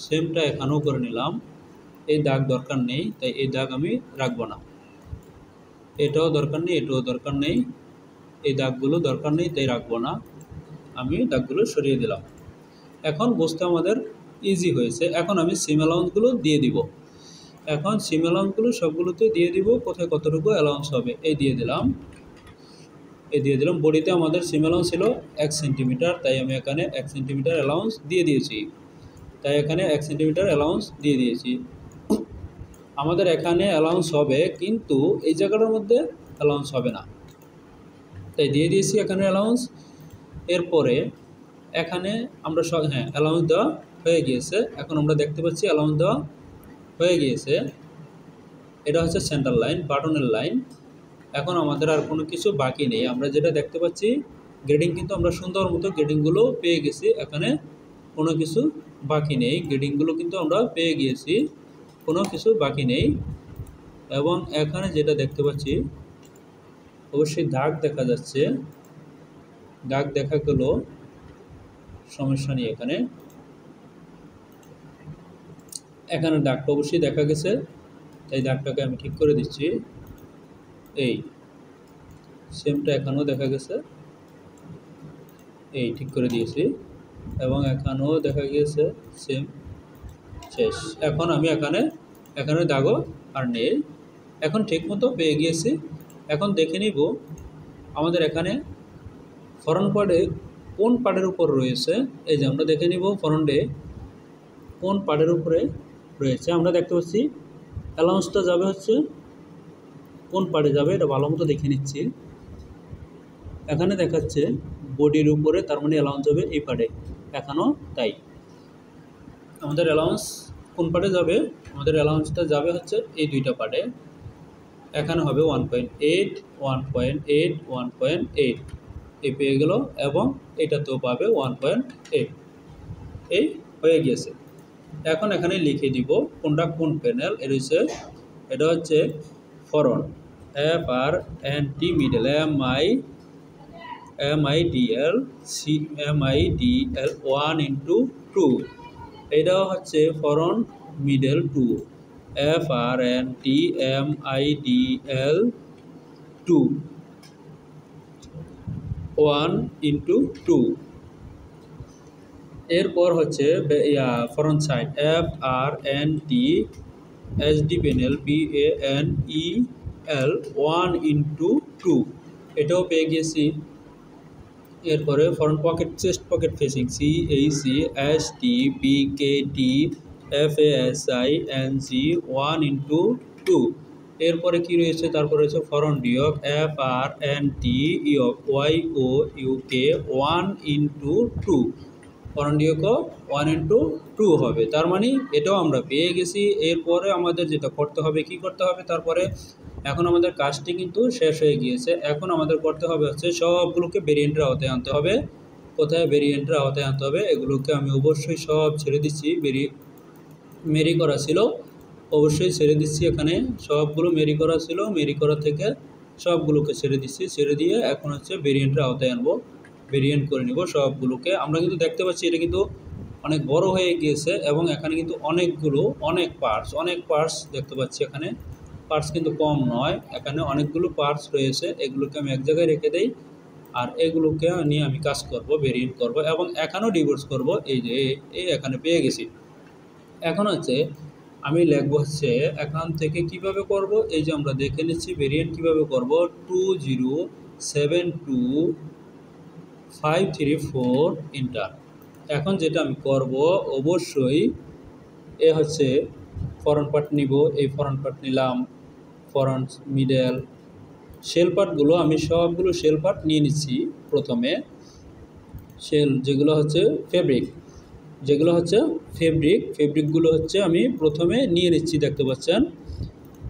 সেমটা এখানেও করে নিলাম। এই দাগ দরকার নেই তাই এই দাগ আমি রাখবো না, এটাও দরকার নেই, এটাও দরকার নেই, এই দাগগুলো দরকার নেই তাই রাখবো না, আমি দাগগুলো সরিয়ে দিলাম। এখন বুঝতে আমাদের ইজি হয়েছে। এখন আমি সিম অ্যালাউন্সগুলো দিয়ে দিব। এখন সিম অ্যালাউন্সগুলো সবগুলোতে দিয়ে দিব, কোথায় কতটুকু অ্যালাউন্স হবে এই দিয়ে দিলাম, এই দিয়ে দিলাম। বডিতে আমাদের সিম অ্যালাউন্স ছিল 1 সেন্টিমিটার, তাই আমি এখানে 1 সেন্টিমিটার অ্যালাউন্স দিয়ে দিয়েছি, তাই এখানে 1 সেন্টিমিটার অ্যালাউন্স দিয়ে দিয়েছি। আমাদের এখানে অ্যালাউন্স হবে কিন্তু এই জায়গাটার মধ্যে অ্যালাউন্স হবে না, তাই দিয়ে দিয়েছি এখানে অ্যালাউন্স। এরপরে এখানে আমরা অ্যালাউন্স দেওয়া হয়ে গিয়েছে। এখন আমরা দেখতে পাচ্ছি অ্যালাউন্স দেওয়া হয়ে গিয়েছে। এটা হচ্ছে সেন্টার লাইন, বাটনের লাইন। এখন আমাদের আর কোনো কিছু বাকি নেই, আমরা যেটা দেখতে পাচ্ছি গ্রেডিং কিন্তু আমরা সুন্দর মতো গ্রেডিংগুলো পেয়ে গেছি, এখানে কোনো কিছু বাকি নেই, গ্রেডিংগুলো কিন্তু আমরা পেয়ে গিয়েছি, কোনো কিছু বাকি নেই। এবং এখানে যেটা দেখতে পাচ্ছি অবশ্যই দাগ দেখা যাচ্ছে, দাগ দেখা গেল, সমস্যা নেই। এখানে দাগটা অবশ্যই দেখা গেছে, তাই দাগটাকে আমি ঠিক করে দিচ্ছি। এই সেমটা এখানেও দেখা গেছে, এই ঠিক করে দিয়েছি এবং এখানেও দেখা গিয়েছে সেম, শেষ। এখন আমি এখানে দাগও আর নেই, এখন ঠিকমতো পেয়ে গিয়েছি। এখন দেখে নিব আমাদের এখানে ফ্রন্ট পার্টে কোন পার্টের উপর রয়েছে। এই যে আমরা দেখে নিব ফ্রন্টে কোন পার্টের উপরে রয়েছে। আমরা দেখতে পাচ্ছি অ্যালাউন্সটা যাবে হচ্ছে কোন পার্টে যাবে, এটা ভালো মতো দেখে নিচ্ছি। এখানে দেখাচ্ছে বডির উপরে, তার মানে অ্যালাউন্স যাবে এই পার্টে, এখানেও তাই। আমাদের অ্যালাউন্স কোন পার্টে যাবে, আমাদের অ্যালাউন্সটা যাবে হচ্ছে এই দুইটা পার্টে। এখানে হবে 1.8, 1.8, 1.8, এই পেয়ে গেল এবং এটাতেও পাবে 1.8, এই হয়ে গিয়েছে। এখন এখানে লিখে দিব কোনটা কোন প্যানেল। এটা হচ্ছে ফরন, FRNT, মিডল MIDL 1/2, এটাও হচ্ছে ফরন মিডল 2, FRNT MIDL 2, 1/2। এরপর হচ্ছে front side, FRNT SD panel PANEL 1/2, এটাও পেয়ে গেছি। এরপরে front pocket, chest pocket facing, CAC ST PKT FASI NG 1/2। এরপরে কি রয়েছে, তারপরে রয়েছে ফরন্ট ডিওক, FRNT YOUK 1/2, ফরন্ট ডিওকও 1/2 হবে। তার মানে এটাও আমরা পেয়ে গেছি। এরপরে আমাদের যেটা করতে হবে, কি করতে হবে, তারপরে এখন আমাদের কাজটি কিন্তু শেষ হয়ে গিয়েছে। এখন আমাদের করতে হবে হচ্ছে সবগুলোকে ভেরিয়েন্টের আওতায় আনতে হবে। কোথায় ভেরিয়েন্টের আওতায় আনতে হবে এগুলোকে আমি অবশ্যই সব ছেড়ে দিচ্ছি। মেরি করা ছিল, অবশ্যই ছেড়ে দিচ্ছি। এখানে সবগুলো মেরি করা ছিল, মেরি করা থেকে সবগুলোকে ছেড়ে দিচ্ছি। ছেড়ে দিয়ে এখন হচ্ছে ভেরিয়েন্টের আওতায় আনবো, ভেরিয়েন্ট করে নিব সবগুলোকে। আমরা কিন্তু দেখতে পাচ্ছি এটা কিন্তু অনেক বড় হয়ে গিয়েছে এবং এখানে কিন্তু অনেক পার্টস দেখতে পাচ্ছি। এখানে পার্টস কিন্তু কম নয়, এখানে অনেকগুলো পার্টস রয়েছে। এগুলোকে আমি এক জায়গায় রেখে দেই আর এগুলোকে নিয়ে আমি কাজ করব, ভেরিয়েন্ট করব এবং এখানেও ডিভোর্স করব। এই যে এই এখানে পেয়ে গেছি। এখন হচ্ছে আমি লিখব হচ্ছে এখান থেকে কিভাবে করব। এই যে আমরা দেখে নিচ্ছি ভেরিয়েন্ট কিভাবে করব। 2072534 ইন্টার। এখন যেটা আমি করব অবশ্যই এ হচ্ছে ফরন্ট পার্ট নিব, এই ফরন্ট পার্ট নিলাম, ফরন্ট মিডল শেল পার্টগুলো আমি সবগুলো শেল পার্ট নিয়ে নিচ্ছি। প্রথমে শেল যেগুলো হচ্ছে ফেব্রিকগুলো হচ্ছে আমি প্রথমে নিয়ে নিচ্ছি। দেখতে পাচ্ছেন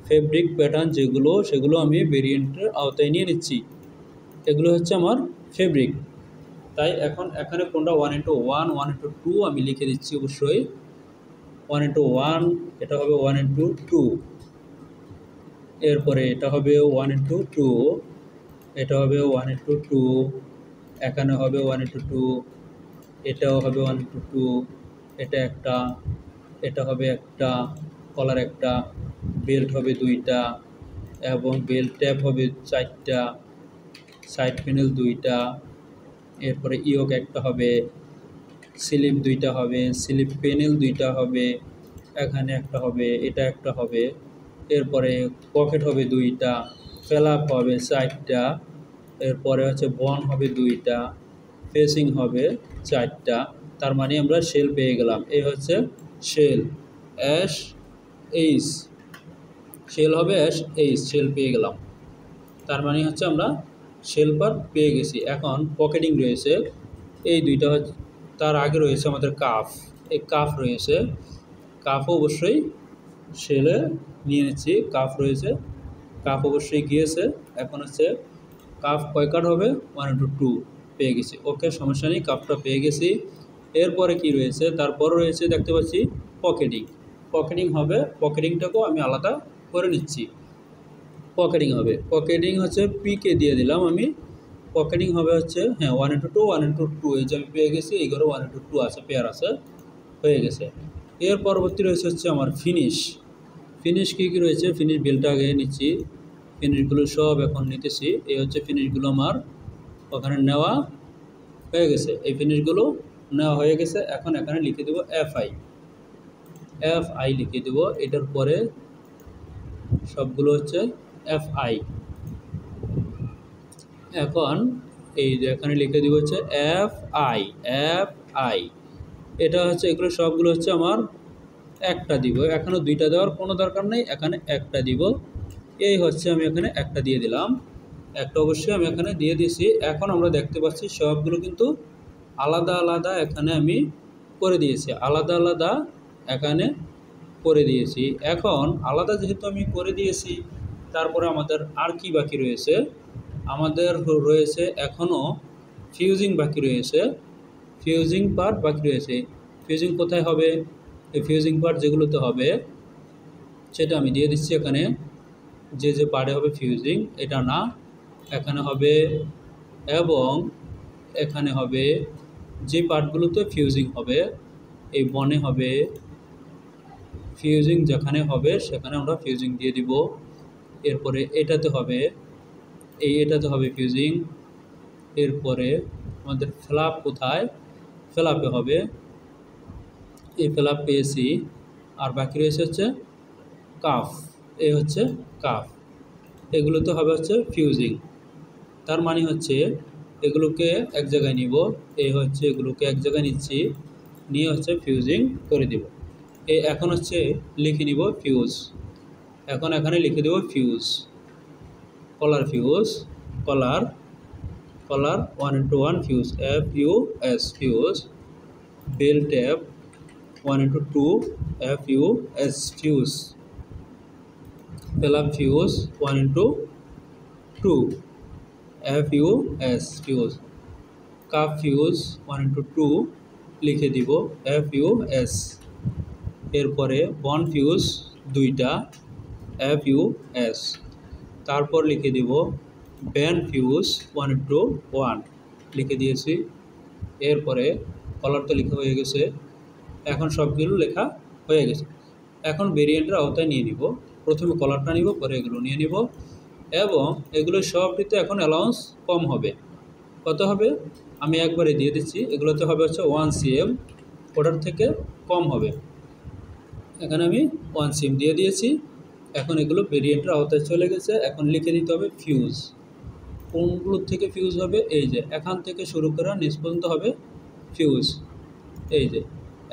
ফেব্রিক প্যাটার্ন যেগুলো সেগুলো আমি ভেরিয়েন্টের আওতায় নিয়ে নিচ্ছি। এগুলো হচ্ছে আমার ফেব্রিক। তাই এখন এখানে কোনটা 1:1 1:2 আমি লিখে দিচ্ছি। অবশ্যই 1:1 এটা হবে 1:2, এরপরে এটা হবে 1:2, এটা হবে 1:2, এখানে হবে 1:2, এটাও হবে 1:2, এটা হবে একটা, কলার একটা, বেল্ট হবে 2টা এবং বেল্ট ট্যাপ হবে 4টা, সাইড প্যানেল 2টা, এরপরে ইয়োক একটা হবে, স্লিপ 2টা হবে, স্লিপ প্যানেল 2টা হবে, এখানে একটা হবে, এটা একটা হবে, এরপরে পকেট হবে 2টা, ফ্ল্যাপ হবে 4টা, এরপরে হচ্ছে বন হবে 2টা, ফেসিং হবে 4টা। তার মানে আমরা শেল পেয়ে গেলাম। এই হচ্ছে শেল SH, শেল হবে SH, শেল পেয়ে গেলাম। তার মানে হচ্ছে আমরা শেল পার্ট পেয়ে গেছি। এখন পকেটিং রয়েছে এই 2টা, তার আগে রয়েছে আমাদের কাফ, এই কাফ রয়েছে, কাফও অবশ্যই শেলে নিয়ে নিচ্ছি। কাফ রয়েছে, কাফ অবশ্যই গিয়েছে। এখন হচ্ছে কাফ কয় কাট হবে 1:2 পেয়ে গেছি। ওকে, সমস্যা নেই, কাফটা পেয়ে গেছি। এরপরে কি রয়েছে, তারপর রয়েছে দেখতে পাচ্ছি পকেটিং হবে। পকেটিংটাকেও আমি আলাদা করে নিচ্ছি। পকেটিং হচ্ছে পিকে দিয়ে দিলাম আমি। পকেটিং হবে হচ্ছে 1:2 1:2, এই যে আমি পেয়ে গেছি। এইগুলো 1:2 আছে, পেয়ার আছে, হয়ে গেছে। এর পরবর্তী রয়েছে হচ্ছে আমার ফিনিশ কী রয়েছে। ফিনিশ বেলটা আগে নিচ্ছি, ফিনিশগুলো সব এখন নিতেছি। এই হচ্ছে ফিনিশগুলো আমার ওখানে নেওয়া হয়ে গেছে। এই ফিনিশগুলো নেওয়া হয়ে গেছে। এখন এখানে লিখে দেবো FI লিখে দেবো। এটার পরে সবগুলো হচ্ছে FI। এখন এই যে এখানে লিখে দিব হচ্ছে FI। এটা হচ্ছে এগুলো সবগুলো হচ্ছে আমার একটা দিব। এখানে 2টা দেওয়ার কোনো দরকার নেই, এখানে একটা দিব। এই হচ্ছে আমি এখানে একটা দিয়ে দিলাম, একটা অবশ্যই আমি এখানে দিয়ে দিয়েছি। এখন আমরা দেখতে পাচ্ছি সবগুলো কিন্তু আলাদা আলাদা এখানে আমি করে দিয়েছি, এখানে করে দিয়েছি। এখন আলাদা যেহেতু আমি করে দিয়েছি, তারপরে আমাদের আর কি বাকি রয়েছে, আমাদের রয়েছে এখনও ফিউজিং বাকি রয়েছে, ফিউজিং পার্ট বাকি রয়েছে। ফিউজিং কোথায় হবে, এই ফিউজিং পার্ট যেগুলোতে হবে সেটা আমি দিয়ে দিচ্ছি এখানে। যে পার্টে হবে ফিউজিং এটা না, এখানে হবে এবং এখানে হবে। যে পার্টগুলোতে ফিউজিং হবে এই বনে হবে ফিউজিং, যেখানে হবে সেখানে আমরা ফিউজিং দিয়ে দিব। এরপরে এটাতে হবে এটাতে হবে ফিউজিং। এরপরে আমাদের ফ্ল্যাপ কোথায়, ফ্ল্যাপে হবে, এই ফ্ল্যাপ পেয়েছি। আর বাকি রয়েছে হচ্ছে কাফ, এই হচ্ছে কাফ। এগুলোতে হবে হচ্ছে ফিউজিং। তার মানে হচ্ছে এগুলোকে এক জায়গায় নিব, এই হচ্ছে এগুলোকে এক জায়গায় নিচ্ছি, নিয়ে হচ্ছে ফিউজিং করে দিব। এখন হচ্ছে লিখে নিব ফিউজ। এখন এখানে লিখে দেব fuse, collar fuse, collar 1:1 fuse, FUS fuse. Belt tab 1:2 FUS fuse. Flap fuse 1/2 FUS fuse. Cup fuse 1/2 লিখে দিব FUS। এরপরে বন ফিউজ 2টা FUS। তারপর লিখে দিব ব্যান্ড ফিউজ 1/1 লিখে দিয়েছি। এরপরে কলার তো লেখা হয়ে গেছে, এখন সবগুলো লেখা হয়ে গেছে। এখন ভেরিয়েন্টের আওতায় নিয়ে নিব, প্রথমে কলারটা নিব, পরে এগুলো নিয়ে নিব এবং এগুলো সবটিতে এখন অ্যালাউন্স কম হবে। কত হবে আমি একবারে দিয়ে দিচ্ছি, এগুলোতে হবে হচ্ছে 1 cm, ওটার থেকে কম হবে। এখানে আমি 1 cm দিয়ে দিয়েছি। এখন এগুলো ভেরিয়েন্টের আওতায় চলে গেছে। এখন লিখে দিতে হবে ফিউজ। কোনগুলোর থেকে ফিউজ হবে, এই যে এখান থেকে শুরু করে নিচ পর্যন্ত হবে ফিউজ। এই যে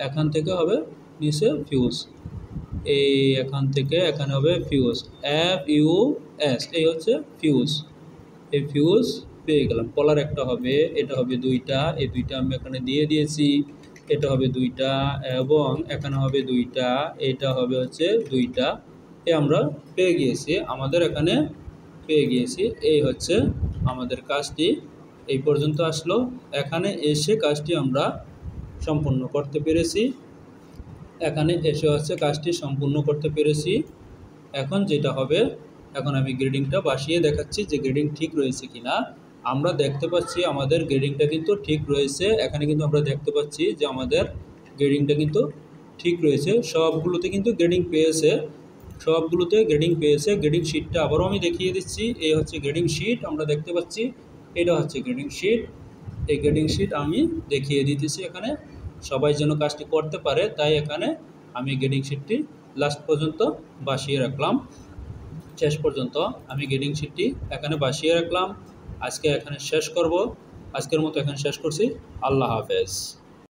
এখান থেকে হবে নিচে ফিউজ, এই এখান থেকে এখানে হবে ফিউজ FUS, এই হচ্ছে ফিউজ। এই ফিউজ পেয়ে গেলাম। কলার একটা হবে, এটা হবে 2টা, এই 2টা আমি এখানে দিয়ে দিয়েছি। এটা হবে 2টা এবং এখানে হবে 2টা, এটা হবে হচ্ছে 2টা। আমরা পেয়ে গিয়েছি, আমাদের এখানে পেয়ে গিয়েছি। এই হচ্ছে আমাদের কাজটি এই পর্যন্ত আসলো। এখানে এসে কাজটি আমরা সম্পূর্ণ করতে পেরেছি। এখানে এসে হচ্ছে কাজটি সম্পূর্ণ করতে পেরেছি। এখন যেটা হবে, এখন আমি গ্রেডিংটা বাসিয়ে দেখাচ্ছি যে গ্রেডিং ঠিক রয়েছে কিনা। আমরা দেখতে পাচ্ছি আমাদের গ্রেডিংটা কিন্তু ঠিক রয়েছে। এখানে কিন্তু আমরা দেখতে পাচ্ছি যে আমাদের গ্রেডিংটা কিন্তু ঠিক রয়েছে। সবগুলোতে কিন্তু গ্রেডিং পেয়েছে, সবগুলোতে গ্রেডিং পেয়েছে। গ্রেডিং শিটটা আবারও আমি দেখিয়ে দিচ্ছি। এই হচ্ছে গ্রেডিং শিট, আমরা দেখতে পাচ্ছি এটা হচ্ছে গ্রেডিং শিট। এই গ্রেডিং শিট আমি দেখিয়ে দিতেছি এখানে, সবাই যেন কাজটি করতে পারে, তাই এখানে আমি গ্রেডিং শিটটি লাস্ট পর্যন্ত বাসিয়ে রাখলাম। শেষ পর্যন্ত আমি গ্রেডিং শিটটি এখানে বাসিয়ে রাখলাম। আজকে এখানে শেষ করব, আজকের মতো এখানে শেষ করছি। আল্লাহ হাফেজ।